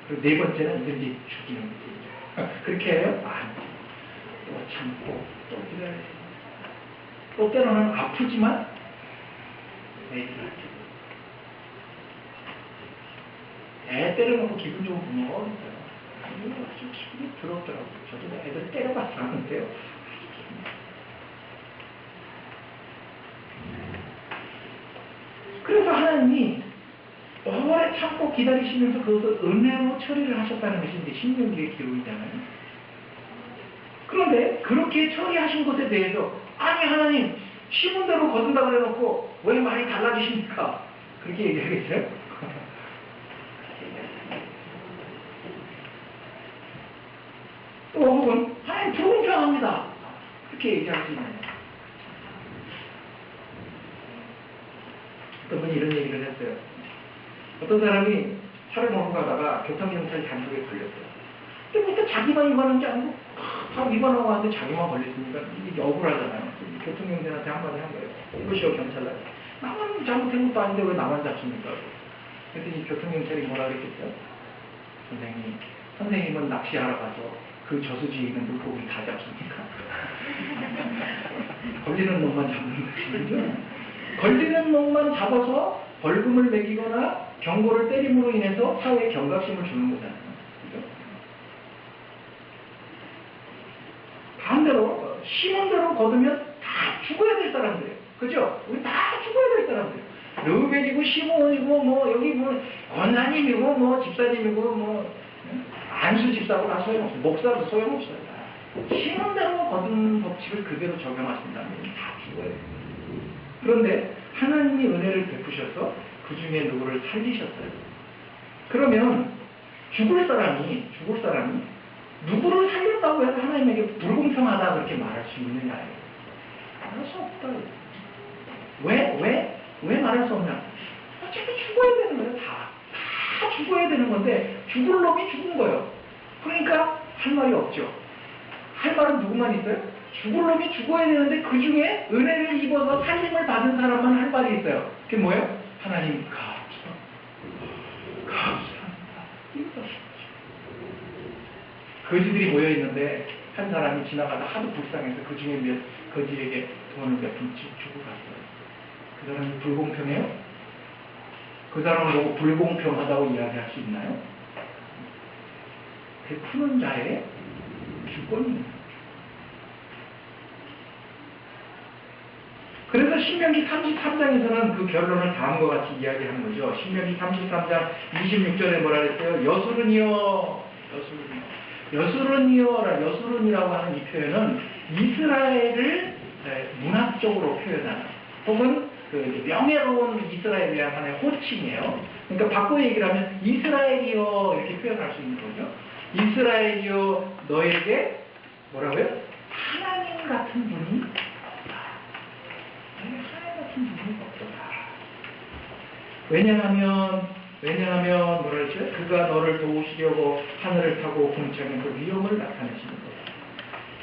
A: 그리고 4번째는 이제 죽이는 거죠. 그렇게 해요? 아니죠. 또 참고 또 기다려요. 또 때로는 아프지만 얘기하죠. 애 때려놓고 기분 좋은 부모가 어딨어요. 좀 기분이 더럽더라고요. 저도 애들 때려봤어 하는데요. 그래서 하나님이 오래 참고 기다리시면서 그것을 은혜로 처리를 하셨다는 것이 이제 신명기의 기록이잖아요. 그런데 그렇게 처리하신 것에 대해서 아니 하나님 심은 대로 거둔다고 해놓고 왜 말이 달라지십니까? 그렇게 얘기하겠어요? 또 혹은 하나님 불공평합니다. 그렇게 얘기할 수 있나요? 어떤 분이 이런 얘기를 했어요. 어떤 사람이 차를 몰고 가다가 교통경찰 단속에 걸렸어요. 근데 자기만 위반한 게 아니고 다 위반하고 왔는데 자기만 걸렸으니까 이게 억울하잖아요. 교통경찰한테 한마디 한 거예요. 이것이요 경찰날. 나만 잘못한 것도 아닌데 왜 나만 잡습니까? 그랬더니 교통경찰이 뭐라 그랬겠어요? 선생님은 낚시하러 가서 그 저수지에 있는 물고기 다 잡습니까? 걸리는 놈만 잡는 것이죠. 걸리는 놈만 잡아서 벌금을 매기거나 경고를 때림으로 인해서 사회에 경각심을 주는 거잖아요. 그죠? 반대로 심은 대로 거두면 다 죽어야 될 사람들이에요. 그죠? 우리 다 죽어야 될 사람들이에요. 르우벤이고 시므온이고 뭐 여기 뭐 권사님이고 뭐 집사님이고 뭐 안수 집사고 다 소용없어요. 목사도 소용없어요. 심은 대로 거둔 법칙을 그대로 적용하신다면 다 죽어야 돼요. 그런데 하나님이 은혜를 베푸셔서 그 중에 누구를 살리셨어요. 그러면 죽을 사람이 누구를 살렸다고 해서 하나님에게 불공평하다 그렇게 말할 수 있느냐예요. 말할 수 없다. 왜 말할 수 없냐? 어차피 죽어야 되는 거예요. 다 죽어야 되는 건데 죽을 놈이 죽은 거예요. 그러니까 할 말이 없죠. 할 말은 누구만 있어요? 죽을 놈이 죽어야 되는데 그 중에 은혜를 입어서 살림을 받은 사람만 할 말이 있어요. 그게 뭐예요? 하나님 감사합니다. 이것이죠. 거지들이 모여 있는데 한 사람이 지나가다 하도 불쌍해서 그 중에 거지에게 돈을 몇 푼 주고 갔어요. 그 사람이 불공평해요? 그 사람을 보고 불공평하다고 이야기할 수 있나요? 베푸는 자의 주권입니다. 그래서 신명기 33장에서는 그 결론을 다음과 같이 이야기하는 거죠. 신명기 33장 26절에 뭐라 그랬어요? 여수른이라고 하는 이 표현은 이스라엘을 문학적으로 표현하는 혹은 그 명예로운 이스라엘에 대한 하나의 호칭이에요. 그러니까 바꿔 얘기를 하면 이스라엘이여 이렇게 표현할 수 있는 거죠. 이스라엘이여 너에게 뭐라고요? 하나님 같은 분이 왜냐하면 뭐라 그랬죠? 그가 너를 도우시려고 하늘을 타고 궁창에 그 위엄을 나타내시는 거예요.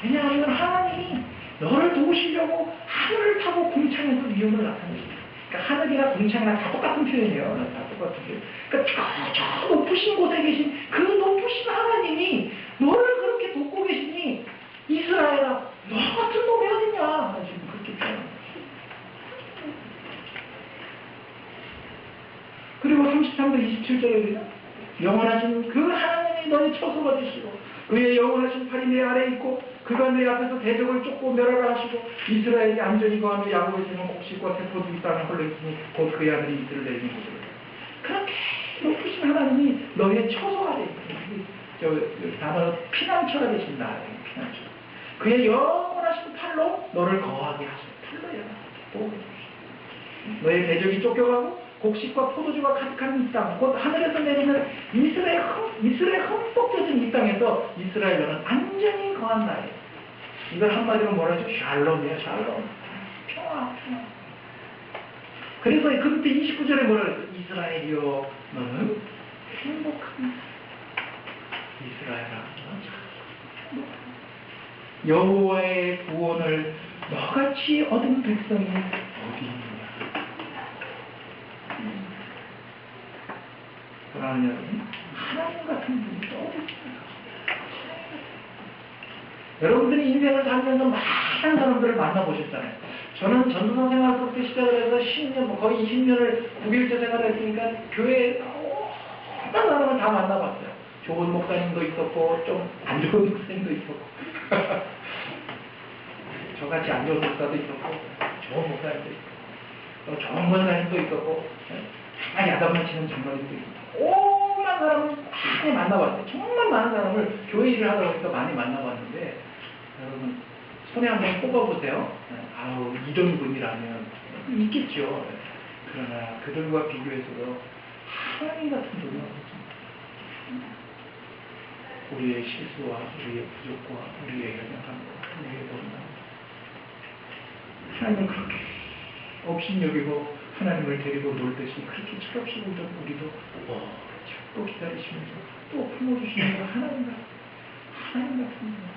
A: 왜냐하면 하나님이 너를 도우시려고 하늘을 타고 궁창에서 위험을 나타내십니다. 그러니까 하늘이나 궁창이나 다 똑같은 표현이에요. 다 똑같은 표현. 그러니까 저 높으신 곳에 계신 그 높으신 하나님이 너를 그렇게 돕고 계시니 이스라엘아, 너 같은 놈이 어딨냐? 지금 그렇게 표현합니다. 그리고 33절 27절에 영원하신 그 하나님이 너의 처소가 되시고 그의 영원하신 팔이 내 아래에 있고 그가 내 앞에서 대적을 쫓고 멸하라 하시고 이스라엘이 안전히 거하며 야곱의 집은 곡식과 세포도 이 땅에 헐려있으니 곧 그의 아들이 이스를 내리는 곳으로. 그렇게 높으신 하나님이 너의 처소가 되시고 저 단어로 피난처가 되신다. 피난처. 그의 영원하신 팔로 너를 거하게 하시고 팔로 열어 너의 대적이 쫓겨가고 곡식과 포도주가 가득한 이 땅, 곧 하늘에서 내리는 이스라엘 흠뻑 젖은 이 땅에서 이스라엘 너는 안전히 거한다. 이걸 한마디로 뭐라 하죠? 샬롬이야, 샬롬. 평화. 그래서 그 밑에 29절에 뭐라 그랬어? 이스라엘이여, 너는 행복합니다. 이스라엘아, 너는 여호와의 구원을 너같이 얻은 백성이 어디 있느냐? 사랑하는 여러분, 하나님 같은 분이 어디 있습니까? 여러분들이 인생을 살면서 많은 사람들을 만나보셨잖아요. 저는 전도사 생활부터 시작을 해서 10년, 거의 20년을 9일째 생활했으니까 교회에 어떤 사람을 다 만나봤어요. 좋은 목사님도 있었고 좀 안 좋은 목사님도 있었고 저같이 안 좋은 목사도 있었고 좋은 목사님도 있었고 또 좋은 권사님도 있었고 정말 야단만 치는 장로님도 있었고 온갖 사람을 많이 만나봤어요. 정말 많은 사람을 교회 일을 하다 보니까 많이 만나봤는데 여러분 손에 한번 꼽아보세요. 아우 이런 분이라면 있겠죠. 그러나 그들과 비교해서도 하나님 같은 분은 없습니다. 우리의 실수와 우리의 부족과 우리의 연약함과 우리의 본능 하나님은 그렇게 업신여기고 하나님을 데리고 놀듯이 그렇게 철없이 울던 우리도 또 기다리시면서 또 품어주시면서 하나님 같은 분.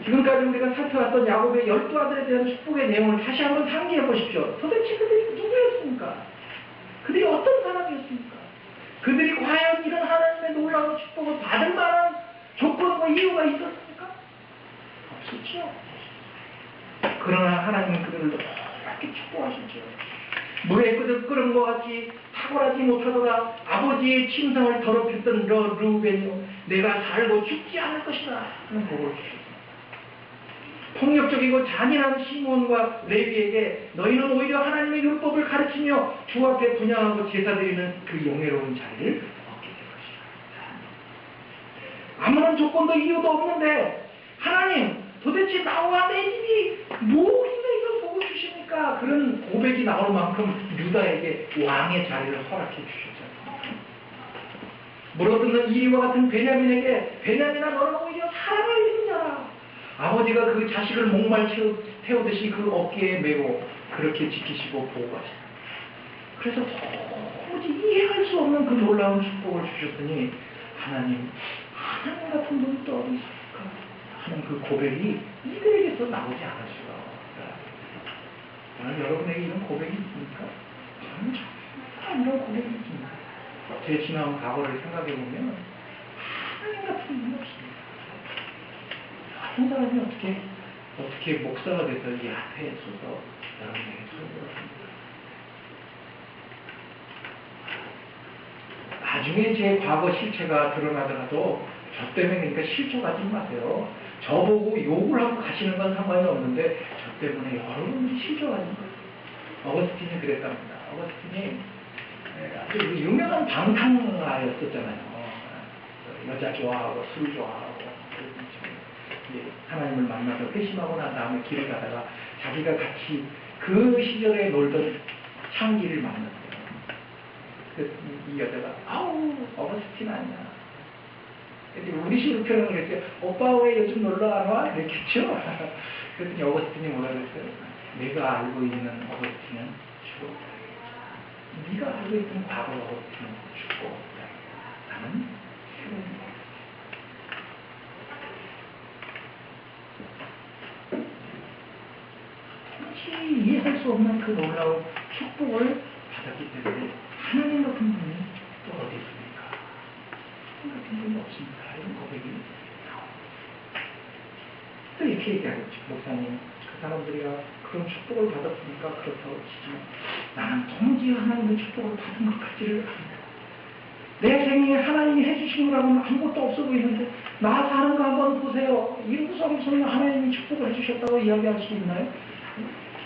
A: 지금까지 우리가 살펴왔던 야곱의 12아들에 대한 축복의 내용을 다시 한번 상기해 보십시오. 도대체 그들이 누구였습니까? 그들이 어떤 사람이었습니까? 그들이 과연 이런 하나님의 놀라운 축복을 받을 만한 조건과 이유가 있었습니까? 없었죠. 그러나 하나님은 그들을 이렇게 축복하셨죠. 물에 끓은 것 같이 탁월하지 못하더라. 아버지의 침상을 더럽혔던 르우벤이요 내가 살고 죽지 않을 것이다 하는 복을 주셨습니다. 폭력적이고 잔인한 시몬과 레위에게 너희는 오히려 하나님의 율법을 가르치며 주 앞에 분향하고 제사드리는 그 영예로운 자리를 얻게 될 것이다. 아무런 조건도 이유도 없는데 하나님 도대체 나와 내 집이 뭐길래 이런 복을 주십니까? 그런 고백이 나올 만큼 유다에게 왕의 자리를 허락해 주셨잖아요. 물어뜯는 이리와 같은 베냐민에게 베냐민아 너는 오히려 사랑을 입는 자라. 아버지가 그 자식을 목말 태우듯이 그 어깨에 메고 그렇게 지키시고 보호하시다. 그래서 도무지 이해할 수 없는 그 놀라운 축복을 주셨으니 하나님 같은 분이 또 어디 있을까 하는 그 고백이 이들에게서 나오지 않을 수가 없다. 저는 여러분에게 이런 고백이 있습니까? 저는 정말 이런 고백이 있습니다. 제 지나온 과거를 생각해보면 하나님 같은 분이 없습니다. 한 사람이 어떻게 목사가 돼서 이 앞에 서서 여러분에게 설교를 합니다. 나중에 제 과거 실체가 드러나더라도 저 때문에 그러니까 실족하지 마세요. 저보고 욕을 하고 가시는 건 상관이 없는데 저 때문에 여러분들이 실족하는 거예요. 어거스틴이 그랬답니다. 어거스틴이 아주 유명한 방탕아였었잖아요. 여자 좋아하고 술 좋아하고 하나님을 만나서 회심하고 난 다음에 길을 가다가 자기가 같이 그 시절에 놀던 창기를 만났어요. 이 여자가 아우 어거스틴 아니야. 우리 식으로 표현을 했어요. 오빠 왜 요즘 놀러 안 와? 이랬겠죠. 그랬더니 어거스틴이 뭐라 그랬어요? 내가 알고 있는 어거스틴은 죽었다. 네가 알고 있던 과거하고 죽고 나는 새로운 거. 도무지 이해할 수 없는 그 놀라운 축복을 받았기 때문에 하나님 같은 분이 또 어디 있습니까? 하나님 같은 분이 없습니다. 이런 고백이 나옵니다. 또 이렇게 얘기하겠죠. 목사님, 그 사람들이가 그런 축복을 받았으니까 그렇다고 치지만 나는 도무지 하나님의 축복을 받은 것 같지를 않습니다. 내 생에 하나님이 해주신 거라고는 아무것도 없어 보이는데 나 사는 거 한번 보세요. 이루성성은 하나님이 축복을 해주셨다고 이야기할 수 있나요?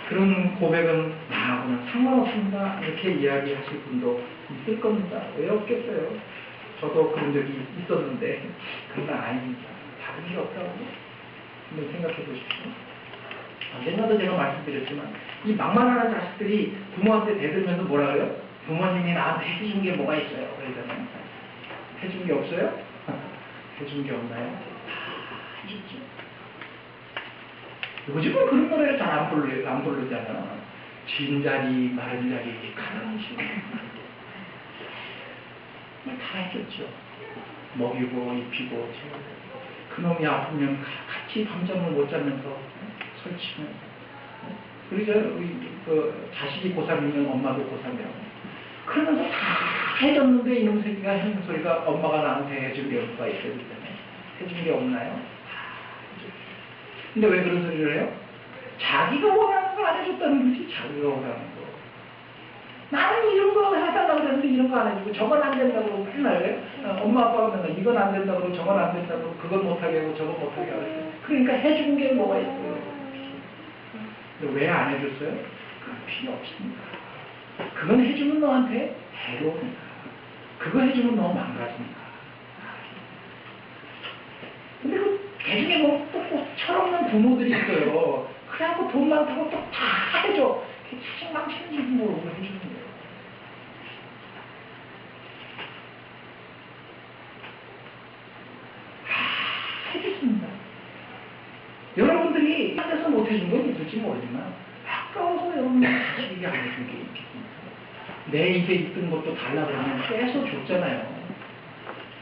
A: 그런 고백은 나하고는 상관없습니다. 이렇게 이야기하실 분도 있을 겁니다. 왜 없겠어요? 저도 그런 적이 있었는데 그런 건 아닙니다. 다른 게 없다고 한번 생각해 보십시오. 언젠가도 제가 말씀드렸지만 이 막말하는 자식들이 부모한테 대들면서 뭐라 그래요? 부모님이 나한테 해주신 게 뭐가 있어요? 그러잖아요. 해준 게 없어요? 해준 게 없나요? 다 해줬죠. 요즘은 그런 노래를 잘 안 부르잖아. 진 자리, 마른 자리, 가난한 시간. 다 해줬죠. 먹이고, 입히고, 채우고. 그놈이 아프면 같이 밤잠을 못 자면서 설치면서. 그러죠. 그 자식이 고3이면 엄마도 고3이라고. 그러면서 다 해줬는데 이놈 새끼가 하는 소리가 엄마가 나한테 해준 게 없어야 있기 때문에 해준 게 없나요? 다 해줬죠. 근데 왜 그런 소리를 해요? 자기가 원하는 거 안 해줬다는 거지. 자기가 원하는 거. 나는 이런 거 해달라고 그랬는데 이런 거 안 해주고 저건 안 된다고 맨날 해요. 엄마 아빠가 맨날 이건 안 된다고 저건 안 된다고 그건 못하게 하고 저건 못하게 하고. 그러니까 해준 게 뭐가 있어요? 왜 안 해줬어요? 그건 필요 없습니다. 그건 해주면 너한테 해로우니까. 그거 해주면 너 망가지니까. 근데 그 개중에 뭐 또 철없는 부모들이 있어요. 그래갖고 돈 많다고 또 다 해줘. 자신망신지 모르고 해주는 거예요. 다 해줬습니다. 여러분들이 한테서 못해준 건 있을지 모르지만 아까워서 여러분이 자식에게 안 해준 게 있겠습니까? 내 입에 있던 것도 달라 그러면 뺏어 줬잖아요.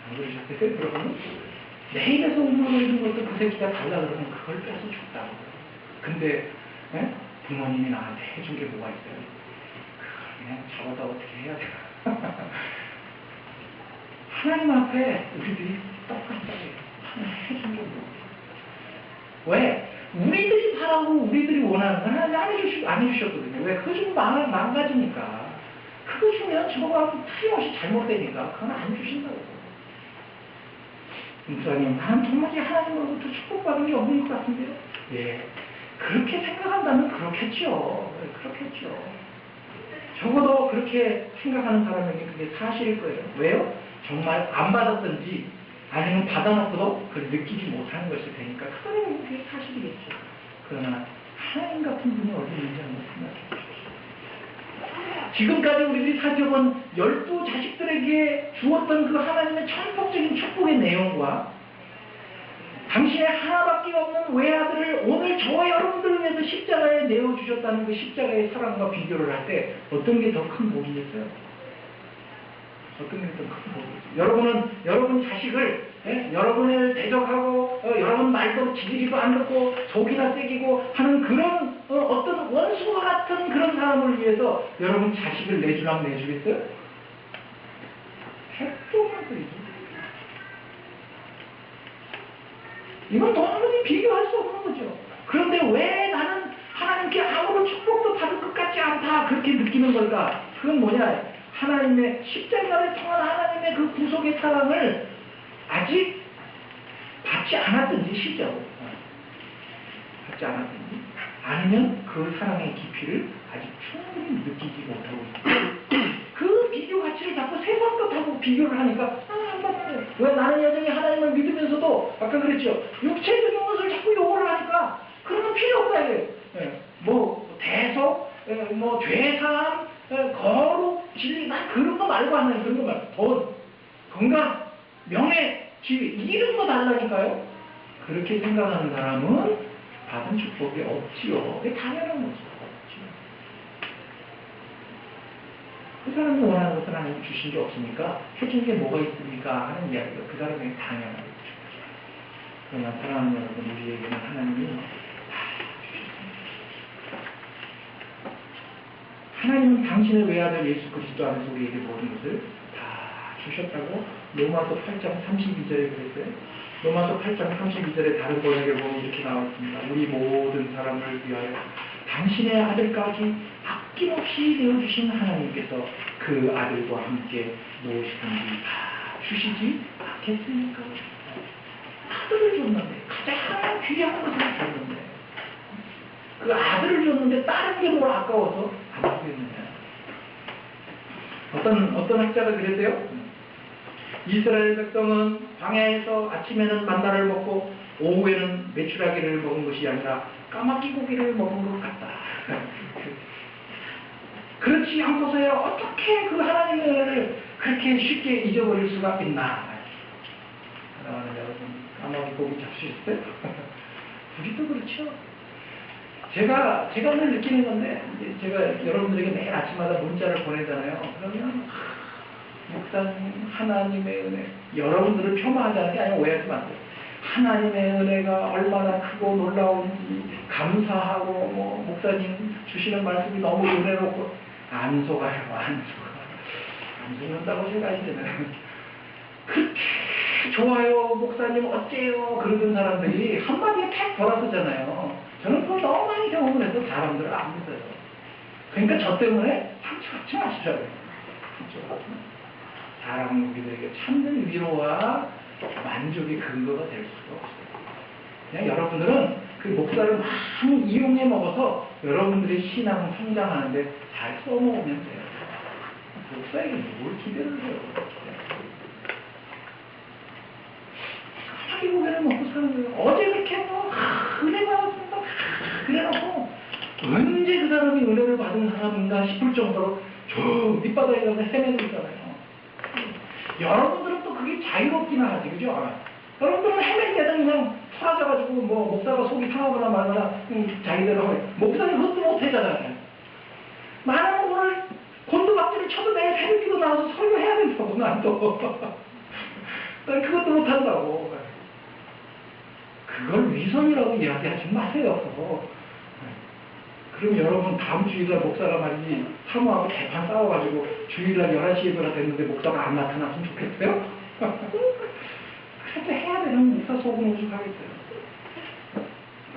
A: 안 그러셨어요? 여러분? 내 입에서 우물거리는 것도 그 새끼가 달라 그러면 그걸 뺏어 줬다고. 근데 부모님이 나한테 해준 게 뭐가 있어요? 그걸 그냥 저러다 어떻게 해야 되나? 하나님 앞에 우리들이 똑같아요. 하나님 해준 게 뭐예요? 왜? 우리들이 바라고 우리들이 원하는 건 하나님 안 해주셨거든요. 왜? 그거 주면 망가지니까. 그거 주면 저거가 틀림없이 잘못되니까 그건 안 주신다고. 목사님, 나는 도무지 하나님으로부터 축복받은 게 없는 것 같은데요? 예. 그렇게 생각한다면 그렇겠죠. 그렇겠죠. 적어도 그렇게 생각하는 사람에게 그게 사실일 거예요. 왜요? 정말 안 받았든지 아니면 받아놓고도 그걸 느끼지 못하는 것이 되니까 그거는 그게 사실이겠죠. 그러나 하나님 같은 분이 어디 있는지 한번 생각해 보십시오. 지금까지 우리들이 살펴본 12자식들에게 주었던 그 하나님의 천국적인 축복의 내용과 당신의 하나밖에 없는 외아들을 오늘 저와 여러분들을 위해서 십자가에 내어주셨다는 그 십자가의 사랑과 비교를 할 때 어떤 게 더 큰 복이겠어요? 어떤 게 더 큰 복이겠어요? 여러분은 여러분 자식을 여러분을 대적하고 여러분 말도 지지리도 안 듣고 속이나 새기고 하는 그런 어떤 원수와 같은 그런 사람을 위해서 여러분 자식을 내주라면 내주겠어요? 핵조만 소리죠. 이건 도무지 비교할 수 없는 거죠. 그런데 왜 나는 하나님께 아무런 축복도 받을 것 같지 않다 그렇게 느끼는 걸까? 그건 뭐냐? 하나님의 십자가를 통한 하나님의 그 구속의 사랑을 아직 받지 않았든지 실제로 받지 않았든지 아니면 그 사랑의 깊이를 아직 충분히 느끼지 못하고 있습니다. 그 비교 가치를 자꾸 세상 것하고 비교를 하니까 안 받아요. 왜 나는 여전히 하나님을 믿으면서도 아까 그랬죠. 육체적인 것을 자꾸 요구를 하니까 그러면 필요 없다 이거예요. 뭐 대속, 뭐 죄사함, 거룩, 진리 난 그런 거 말고 하는 그런 거 말고 돈, 건강, 명예, 지위 이런 거 달라니까요. 그렇게 생각하는 사람은 받은 축복이 없지요. 그게 당연한 거죠. 없지요. 그 사람이 원하는 것은 하나님 주신 게 없으니까 해준 게 뭐가 있습니까? 하는 이야기가 그 사람에게 당연하겠죠. 그러나 사랑하는 여러분, 우리에게는 하나님이 하나님은 당신의 외아들 예수 그리스도 안에서 우리에게 모든 것을 다 주셨다고 로마서 8장 32절에 그랬어요. 로마서 8장 32절에 다른 번역에 보면 이렇게 나와 있습니다. 우리 모든 사람을 위하여 당신의 아들까지 아낌없이 내어주신 하나님께서 그 아들과 함께 무엇이든지 다 주시지 않겠습니까? 아들을 줬는데, 가장 귀한 것을 줬는데, 그 아들을 줬는데 다른 게 뭘 아까워서 안 주겠느냐. 어떤 학자가 그랬대요. 이스라엘 백성은 광야에서 아침에는 만나를 먹고 오후에는 메추라기를 먹은 것이 아니라 까마귀 고기를 먹은 것 같다. 그렇지 않고서야 어떻게 그 하나님의 은혜를 그렇게 쉽게 잊어버릴 수가 있나. 사랑하는 여러분, 까마귀 고기 잡수셨어요? 우리도 그렇죠. 제가 늘 느끼는 건데, 제가 여러분들에게 매일 아침마다 문자를 보내잖아요. 그러면 목사님, 하나님의 은혜, 여러분들을 폄하하자는 게 아니라 오해하지 마세요. 하나님의 은혜가 얼마나 크고 놀라운지 감사하고, 목사님 주시는 말씀이 너무 은혜롭고, 안 속아요, 안 속는다고 제가 이제는. 그렇게 좋아요, 목사님 어째요? 그러던 사람들이 한마디에 팩 돌아서잖아요. 저는 그걸 너무 많이 경험을 해서 사람들을 안 믿어요. 그러니까 저 때문에 상처받지 마시라고요. 상처받지 마시라고요. 사랑은 우리들에게 참된 위로와 만족의 근거가 될 수가 없어요. 그냥 여러분들은 그 목사를 많이 이용해 먹어서 여러분들의 신앙 성장하는데 잘 써먹으면 돼요. 목사에게 뭘 기대를 해요. 까마귀 고개를 먹고 사는 거예요. 어제 그렇게 은혜 받았습니다. 그래놓고 언제 그 사람이 은혜를 받은 사람인가 싶을 정도로 저 밑바닥에 가서 헤매고 있잖아요. 여러분들은 또 그게 자유롭기는 하지, 그죠? 여러분들은 헤맬 때는 그냥 사라져가지고 목사가 속이 상하거나 말거나 자기대로 하고 목사님 그것도 못하잖아요. 나는 오늘 곤두박질을 쳐도 내일 새벽기도 나와서 설교해야 된다고 난 또. 난 그것도 못한다고. 그걸 위선이라고 이야기하지 마세요. 그럼 여러분 다음 주일날 목사가 말이지 사모하고 대판 싸워가지고 주일날 11시에 돌아됐는데 목사가 안 나타났으면 좋겠어요? 그렇게 해야 되는 목사 속은 오죽하겠어요.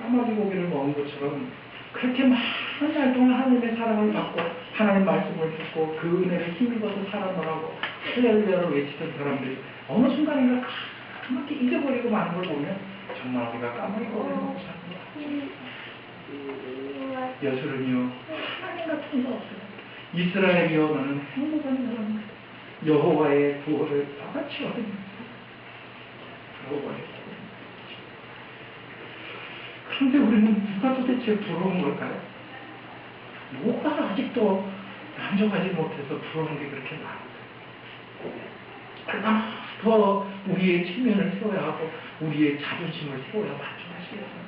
A: 까마귀 고기를 먹은 것처럼 그렇게 많은 날 동안 하나님의 사랑을 받고 하나님 말씀을 듣고 그 은혜를 힘입어서 살아나가고 할렐루야를 외치던 사람들이 어느 순간인가 그렇게 잊어버리고 마는 걸 보면 정말 우리가 까마귀 고기를 먹고 사는 거야. 여술은요 하나님 같은 거 없어요. 이스라엘이여 너는 행복한 사람이다. 여호와의 구호를 다같이 얻으면서 여호와의 구호를. 그런데 우리는 누가 도대체 부러운 걸까요? 뭐가 아직도 만족하지 못해서 부러운 게 그렇게 많아요. 얼마나 더 우리의 체면을 세워야 하고 우리의 자존심을 세워야 만족하시겠어요?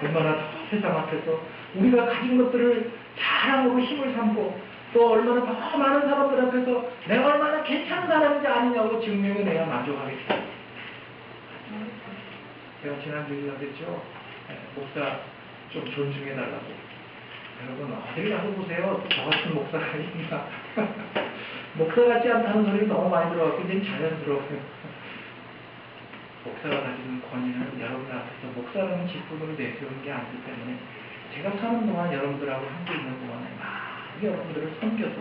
A: 얼마나 더 세상 앞에서 우리가 가진 것들을 자랑으로 힘을 삼고 또 얼마나 더 많은 사람들 앞에서 내가 얼마나 괜찮은 사람인지 아느냐고 증명해내야 만족하겠어요. 제가 지난주에 이야기했죠. 목사 좀 존중해달라고. 여러분 어딜 가서 보세요. 저 같은 목사가 있나. 목사 같지 않다는 소리 너무 많이 들어왔고 이제 자연스러워요. 목사가 가지는 권위는 여러분 앞에서 목사라는 직분으로 내세우는 게 아니기 때문에 제가 사는 동안 여러분들하고 함께 있는 동안에 많이 여러분들을 섬겨서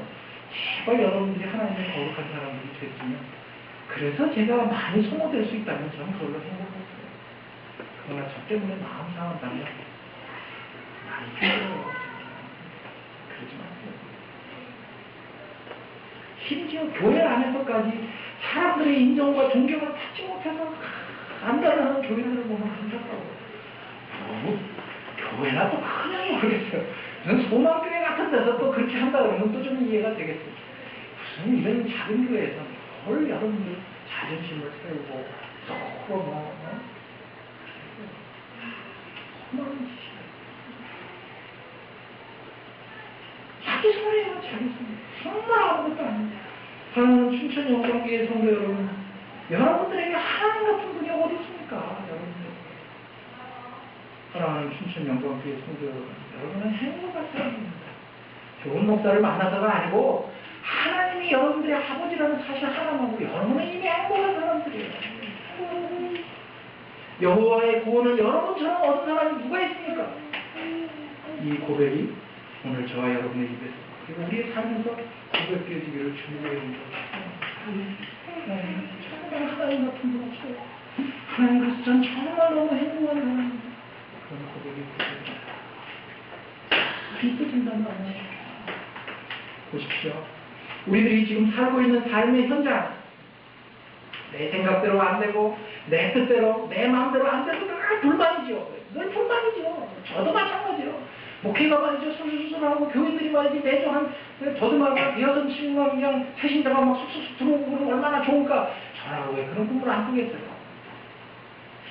A: 제발 여러분들이 하나님의 거룩한 사람들이 됐으면 그래서 제가 많이 소모될 수 있다면 저는 그걸로 행복했어요. 그러나 저 때문에 마음 상한다면 많이 힘들어요. 그러지 마세요. 심지어 교회 안에서까지 사람들의 인정과 존경을 받지 못해서 안달하는 교회들을 보면 안타까워요. 너무 교회나 또 그냥 모르겠어요. 저는 소망교회 같은 데서 또 그렇게 한다 그러면 또 좀 이해가 되겠어요. 무슨 이런 작은 교회에서 뭘 여러분들 자존심을 세우고 서로 자기 손을 잘했습니다. 정말 아무것도 아닙니다. 하나님 춘천 영광교회 성도 여러분, 여러분들에게 하나님 같은 분이 어디 있습니까? 여러분들. 하나님 춘천 영광교회 성도 여러분, 여러분은 행복할 사람입니다. 좋은 목사를 만나서가 아니고 하나님이 여러분들의 아버지라는 사실 하나만으로 여러분은 이미 행복한 사람들이에요. 여호와의 구원을 여러분처럼 얻은 사람이 누가 있습니까? 이 고백이 오늘 저와 여러분의 입에서 그리고 우리의 삶에서 고백되어지기를 주님의 이름으로 정말 하나님 같은 분 없어요. 하나님께서 전 정말 너무 행복한 사람입니다. 그런 고백이 있어진다는 말이에요. 보십시오. 우리들이 지금 살고 있는 삶의 현장, 내 생각대로 안 되고 내 뜻대로 내 마음대로 안 되고 늘 불만이죠. 늘 불만이죠. 저도 마찬가지요. 목회가 말이죠. 수술하고 교인들이 말이지 매주 한 저도 말이죠. 대여섯 친구가 그냥 새신자가 막 쑥쑥 들어오고 그러면 얼마나 좋을까. 저라고 왜 그런 꿈을 안 꾸겠어요.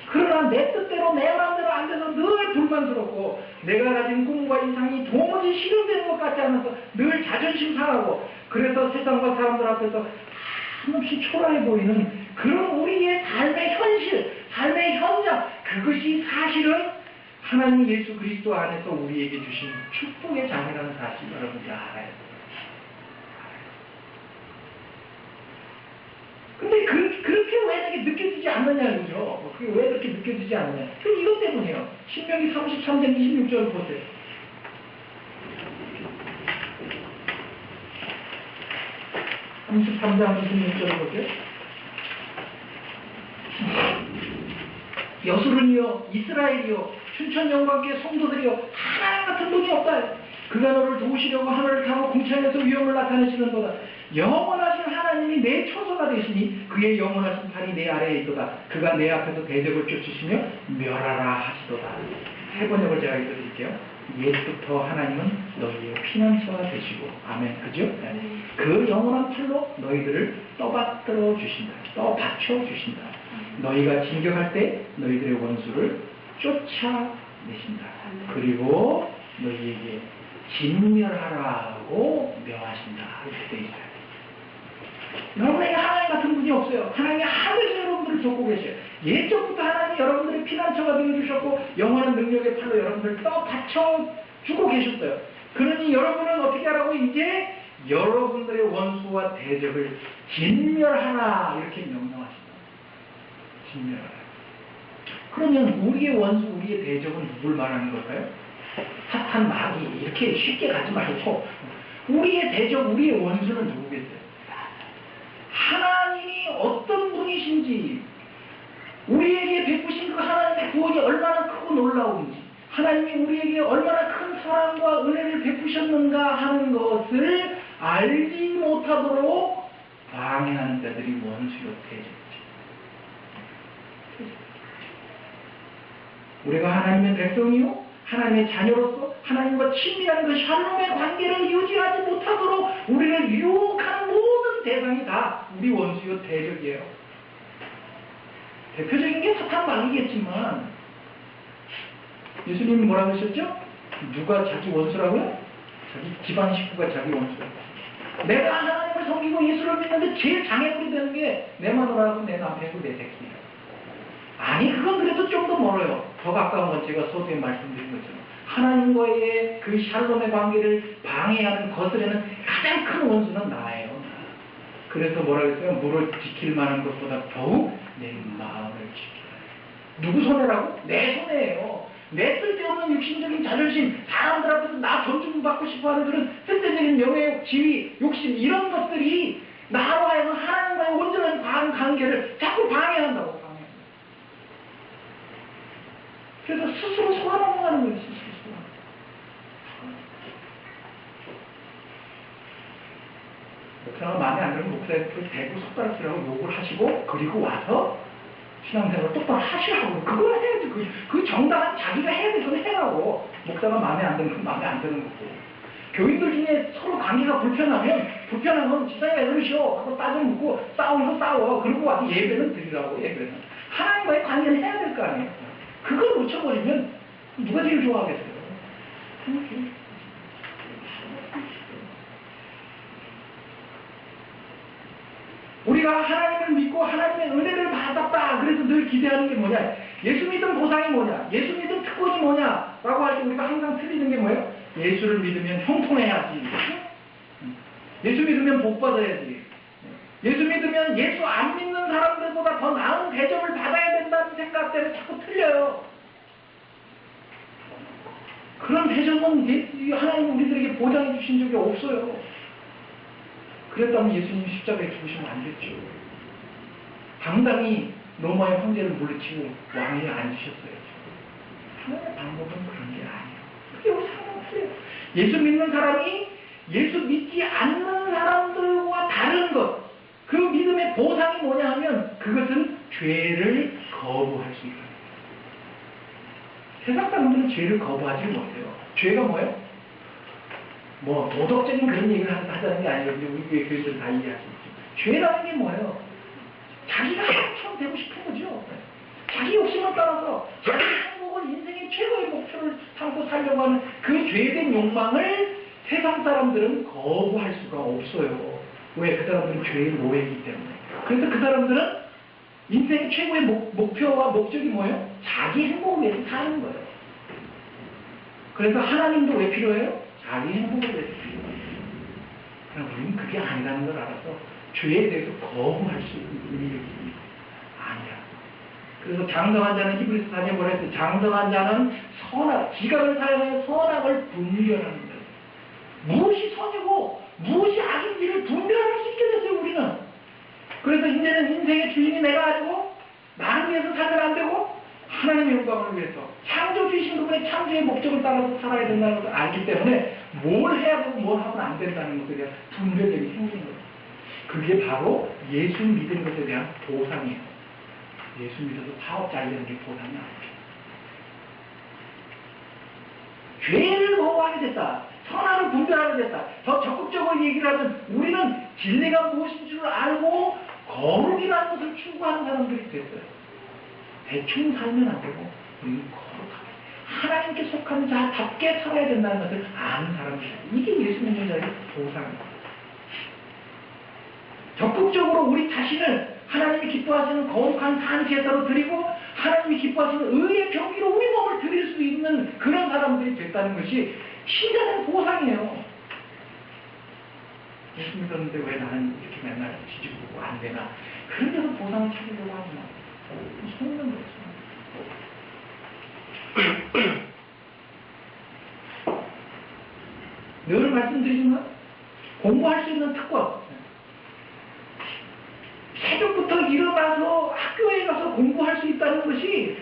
A: 그러나 내 뜻대로 내 마음대로 안 돼서 늘 불만스럽고 내가 가진 꿈과 이상이 도무지 실현되는 것 같지 않아서 늘 자존심 상하고 그래서 세상과 사람들 앞에서 한없이 초라해 보이는 그런 우리의 삶의 현실, 삶의 현장, 그것이 사실은 하나님 예수 그리스도 안에서 우리에게 주신 축복의 장이라는 사실 여러분이 알아야 돼요. 근데 그렇게 왜 이렇게 느껴지지 않느냐, 그죠? 그게 왜 그렇게 느껴지지 않느냐? 이것 때문이에요. 신명기 33장 26절 보세요. 여수른이여 이스라엘이여 춘천 영광교회 성도들이여 하나님 같은 분이 없다. 그가 너를 도우시려고 하늘을 타고 궁창에서 위엄을 나타내시는도다. 영원하신 하나님이 내 처소가 되시니 그의 영원하신 팔이 내 아래에 있도다. 그가 내 앞에서 대적을 쫓으시며 멸하라 하시도다. 세 번역을 제가 읽어드릴게요. 옛부터 하나님은 너희의 피난처가 되시고 아멘. 그죠? 네. 그 영원한 팔로 너희들을 떠받들어 주신다. 떠받쳐 주신다. 너희가 진격할 때 너희들의 원수를 쫓아내신다. 그리고 너희에게 진멸하라고 명하신다. 이렇게 되어 있어요. 여러분에게 하나님 같은 분이 없어요. 하나님이 하늘에서 여러분들을 돕고 계셔요. 예전부터 하나님이 여러분들의 피난처가 되어주셨고 영원한 능력의 팔로 여러분들을 떠받쳐주고 계셨어요. 그러니 여러분은 어떻게 하라고 이제 여러분들의 원수와 대적을 진멸하라 이렇게 명령하십니다. 진멸하라. 그러면 우리의 원수, 우리의 대적은 누굴 말하는 걸까요? 사탄, 마귀 이렇게 쉽게 가지 말고 우리의 대적, 우리의 원수는 누구겠어요? 하나님이 어떤 분이신지 우리에게 베푸신 그 하나님의 구원이 얼마나 크고 놀라운지 하나님이 우리에게 얼마나 큰 사랑과 은혜를 베푸셨는가 하는 것을 알지 못하도록 방해하는 자들이 원수요 대적이죠. 우리가 하나님의 백성이요 하나님의 자녀로서 하나님과 친밀한 그 샬롬의 관계를 유지하지 못하도록 우리를 유혹하는 모든 대상이 다 우리 원수요 대적이에요. 대표적인 게 사탄 마귀겠지만 예수님이 뭐라고 하셨죠? 누가 자기 원수라고요? 자기 집안 식구가 자기 원수라고. 내가 하나님을 섬기고 예수를 믿는데 제일 장애물이 되는 게 내 마누라하고 내 남편이고 내 새끼예요. 아니 그건 그래도 좀 더 멀어요. 더 가까운 건 제가 서두에 말씀드린 것처럼 하나님과의 그 샬롬의 관계를 방해하는 거스르는 가장 큰 원수는 나예요. 그래서 뭐라 그랬어요? 물을 지킬 만한 것보다 더욱 내 마음을 지켜라. 누구 손해라고? 내 손해예요. 내 쓸데없는 육신적인 자존심, 사람들 앞에서 나 존중받고 싶어하는 그런 쓸데적인 명예, 지위, 욕심 이런 것들이 나로 하여금 하나님과의 온전한 관계를 자꾸 방해한다고. 그래서 스스로 소환하는 거예요. 스스로 소환. 목사가 마음에 안 들면 목사의 대고 손가락질하고 욕을 하시고 그리고 와서 신앙생활을 똑바로 하시라고. 그걸 해야지. 그 정당한 자기가 해야 될 건 해라고. 목사가 마음에 안 드는 건 마음에 안 드는 거고. 교인들 중에 서로 관계가 불편하면 지상에 왜 그러시오? 하고 따져 묻고 싸우면서 싸워. 그리고 와서 예배는 드리라고. 예배는. 하나님과의 관계를 해야 될 거 아니에요. 그걸 놓쳐버리면 누가 제일 좋아하겠어요? 우리가 하나님을 믿고 하나님의 은혜를 받았다. 그래서 늘 기대하는 게 뭐냐? 예수 믿음 보상이 뭐냐? 예수 믿음 특권이 뭐냐? 라고 할 때 우리가 항상 틀리는 게 뭐예요? 예수를 믿으면 형통해야지. 예수 믿으면 복 받아야지. 예수 믿으면 예수 안 믿는 사람들보다 더 나은 대접을 받아야 된다는 생각 때문에 자꾸 틀려요. 그런 대접은 하나님 우리들에게 보장해 주신 적이 없어요. 그랬다면 예수님이 십자가에 죽으시면 안 됐죠. 당당히 로마의 황제를 물리치고 왕위에 앉으셨어요. 하나님의 방법은 그런 게 아니에요. 그게 우리 사람은 틀려요. 예수 믿는 사람이 예수 믿지 않는 사람들과 다른 것, 그 믿음의 보상이 뭐냐 하면 그것은 죄를 거부할 수 있다. 세상 사람들은 죄를 거부하지 못해요. 죄가 뭐예요? 뭐 도덕적인 그런 얘기를 하자는 게 아니에요. 우리 교회 교인들 다 이해할 수 있죠. 죄라는 게 뭐예요? 자기가 하나처럼 되고 싶은 거죠. 자기 욕심을 따라서 자기 행복을 인생의 최고의 목표를 삼고 살려고 하는 그 죄된 욕망을 세상 사람들은 거부할 수가 없어요. 왜? 그 사람들은 죄의 노예이기 때문에. 그래서 그 사람들은 인생의 최고의 목표와 목적이 뭐예요? 자기 행복을 위해서 사는 거예요. 그래서 하나님도 왜 필요해요? 자기 행복을 위해서 필요해요. 그럼 우리는 그게 아니라는 걸 알아서 죄에 대해서 거부할 수 있는 능력이 아니야. 그래서 장성한 자는 히브리서 4장에 뭐라 했어요? 장성한 자는 선악, 지각을 사용해 선악을 분별하는 거예요. 무엇이 선이고 무엇이 악인지를 분별할 수 있게 됐어요, 우리는. 그래서 이제는 인생의 주인이 내가 아니고 나를 위해서 살면 안 되고 하나님의 영광을 위해서 창조주이신 그분의 창조의 목적을 따라서 살아야 된다는 것을 알기 때문에 뭘 해야 되고 뭘 하면 안 된다는 것에 대한 분별력이 생기는 거예요. 그게 바로 예수 믿는 것에 대한 보상이에요. 예수 믿어서 사업 잘 되는 게 보상이 아니에요. 죄를 거부하게 됐다. 선악을 분별하게 됐다. 더 적극적으로 얘기를 하면 우리는 진리가 무엇인 줄 알고 거룩이라는 것을 추구하는 사람들이 됐어요. 대충 살면 안 되고 우리는 거룩하게 하나님께 속한 자답게 살아야 된다는 것을 아는 사람들이에요. 이게 예수 믿는 자의 보상입니다. 적극적으로 우리 자신을 하나님이 기뻐하시는 거룩한 산 제사로 드리고 하나님이 기뻐하시는 의의 경기로 우리 몸을 드릴 수 있는 그런 사람들이 됐다는 것이 신자는 보상이에요. 예수 믿었는데 왜 나는 이렇게 맨날 뒤집고 안 되나? 그런 데서 보상을 찾으려고 하지 마. 속는 거죠. 늘 말씀드리지만 공부할 수 있는 특권. 새벽부터 일어나서 학교에 가서 공부할 수 있다는 것이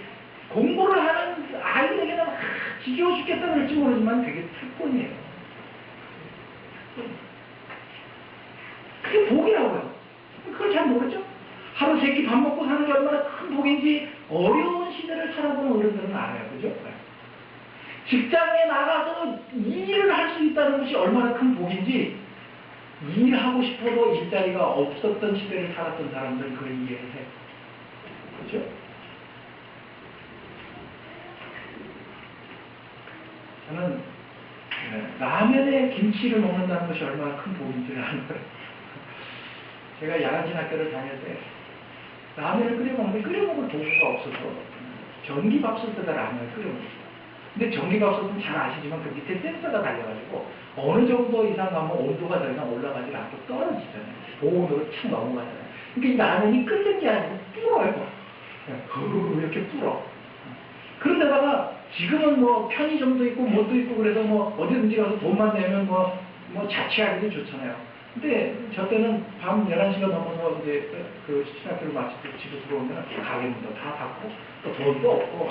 A: 공부를 하는 아이들에게는 지겨워 죽겠다 그럴지 모르지만 되게 특권이에요. 그게 복이라고요. 그걸 잘 모르죠? 하루 세끼 밥 먹고 사는 게 얼마나 큰 복인지 어려운 시대를 살아보는 어른들은 알아요. 그죠? 직장에 나가서 일을 할 수 있다는 것이 얼마나 큰 복인지 일하고 싶어도 일자리가 없었던 시대를 살았던 사람들은 그걸 이해를 해요. 그죠? 저는 라면에 김치를 먹는다는 것이 얼마나 큰 복인지를 아는 거예요. 제가 야간신학교를 다닐 때 라면을 끓여 먹는데 끓여 먹을 도구가 없어서 전기밥솥에다 라면을 끓여 먹었어요. 근데 전기밥솥은 잘 아시지만 그 밑에 센서가 달려가지고 어느 정도 이상 가면 온도가 더 이상 올라가지 않고 떨어지잖아요. 고온으로 탁 넘어가잖아요. 그러니까 이 라면이 끓는 게 아니고 불어요. 이렇게 불어. 그런데다가 지금은 뭐 편의점도 있고 뭣도 있고 그래서 뭐 어디든지 가서 돈만 내면 뭐 자취하기도 좋잖아요. 근데 저 때는 밤 11시가 넘어서 이제 그 신학교를 마치고 집에 들어오면 가게 문도 다 닫고 또 돈도 없고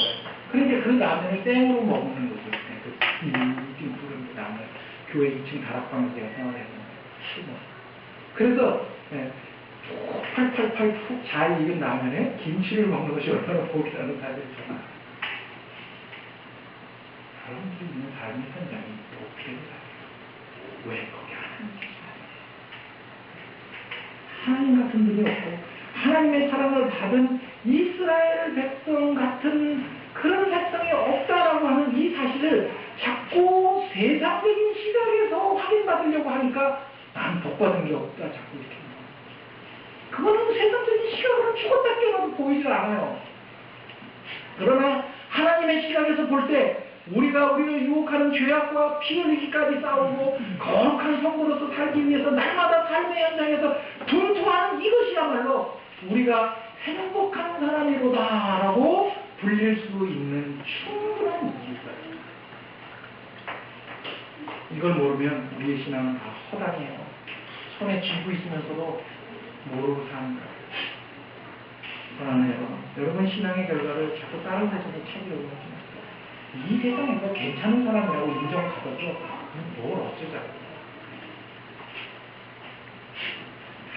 A: 그러니까 그 라면을 생으로 먹는 거죠. 그 띵띵 부르는 라면 교회 2층 다락방에서 제가 생활했는데 그래서 팔팔팔 푹 잘 익은 라면에 김치를 먹는 것이 얼마나 복이라는 사실을 전하. 여러분들이 있는 삶의 현장이 어떻게 살아요? 왜 거기 하나님 같은 분이 없고 하나님의 사랑을 받은 이스라엘 백성 같은 그런 백성이 없다라고 하는 이 사실을 자꾸 세상적인 시각에서 확인받으려고 하니까 난 복받은 게 없다 자꾸 이렇게 그거는 세상적인 시각으로 죽었다 깨어나도 보이질 않아요. 그러나 하나님의 시각에서 볼 때 우리를 유혹하는 죄악과 피 흘리기까지 싸우고 거룩한 성도로서 살기 위해서 날마다 삶의 현장에서 분투하는 이것이야말로 우리가 행복한 사람이로다라고 불릴 수 있는 충분한 이유입니다. 이걸 모르면 우리의 신앙은 다 허당해요. 손에 쥐고 있으면서도 모르고 사는 거예요. 그러네요. 여러분 신앙의 결과를 자꾸 다른 세상에 찾으려고 하지 마세요. 이 세상에서 괜찮은 사람이라고 인정받아도 뭘 어쩌자고.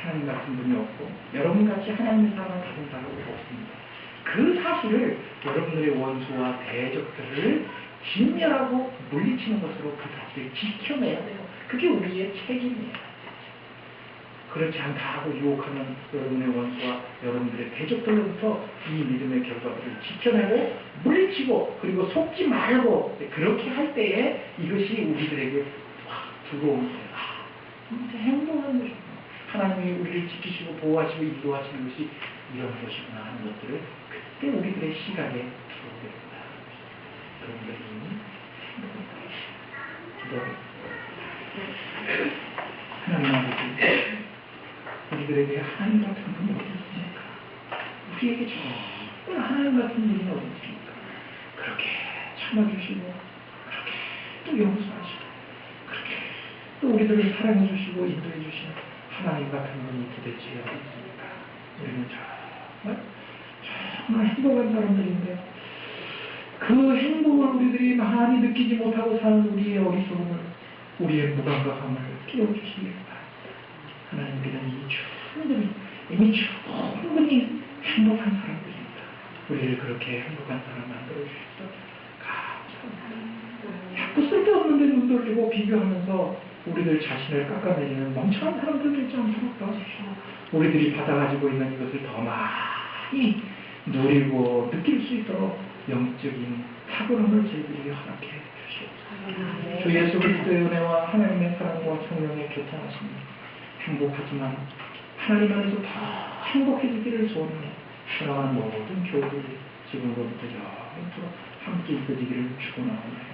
A: 하나님 같은 분이 없고 여러분같이 하나님의 사랑을 가진 사람이 없습니다. 그 사실을 여러분들의 원수와 대적들을 진멸하고 물리치는 것으로 그 사실을 지켜내야 돼요. 그게 우리의 책임이에요. 그렇지 않다 하고 유혹하는 여러분의 원수와 여러분들의 대적들로부터 이 믿음의 결과들을 지켜내고 물리치고 그리고 속지 말고 그렇게 할 때에 이것이 우리들에게 확 들어오는 거예요. 이제 행동하는 것이구나. 하나님이 우리를 지키시고 보호하시고 인도하시는 것이 이런 것이구나 하는 것들을 그때 우리들의 시각에 들어오게 된다. 여러분들이 기도하겠습니다. 하나님 아버지 우리들에게 하나님 같은 분이 어디 있습니까? 우리에게 정말 하나님 같은 분이 어디 있습니까? 그렇게 참아주시고 그렇게 또 용서하시고 그렇게 또 우리들을 사랑해주시고 인도해주시는 하나님 같은 분이 도대체 어디 있습니까? 우리는 정말 행복한 사람들인데 그 행복을 우리들이 많이 느끼지 못하고 사는 우리의 어리석음을 우리의 무감각함을 깨워주시겠다. 하나님 우리는 이미 충분히 행복한 사람들입니다. 우리를 그렇게 행복한 사람 만들어주셔서 감사합니다. 자꾸 쓸데없는 데 눈 돌리고 비교하면서 우리들 자신을 깎아내리는 멍청한 사람들 되지 않도록 도와주시고 우리들이 받아가지고 있는 이것을 더 많이 누리고 느낄 수 있도록 영적인 탁월함을 저희들에게 허락해 주시옵소서. 주 예수 그리스도의 은혜와 하나님의 사랑과 성령의 교통하심이 행복하지만 하나님 안에서 더 행복해지기를 소원하며 살아가는 모든 교우들이 지금부터 영원토록 함께 있어지기를 축원합니다.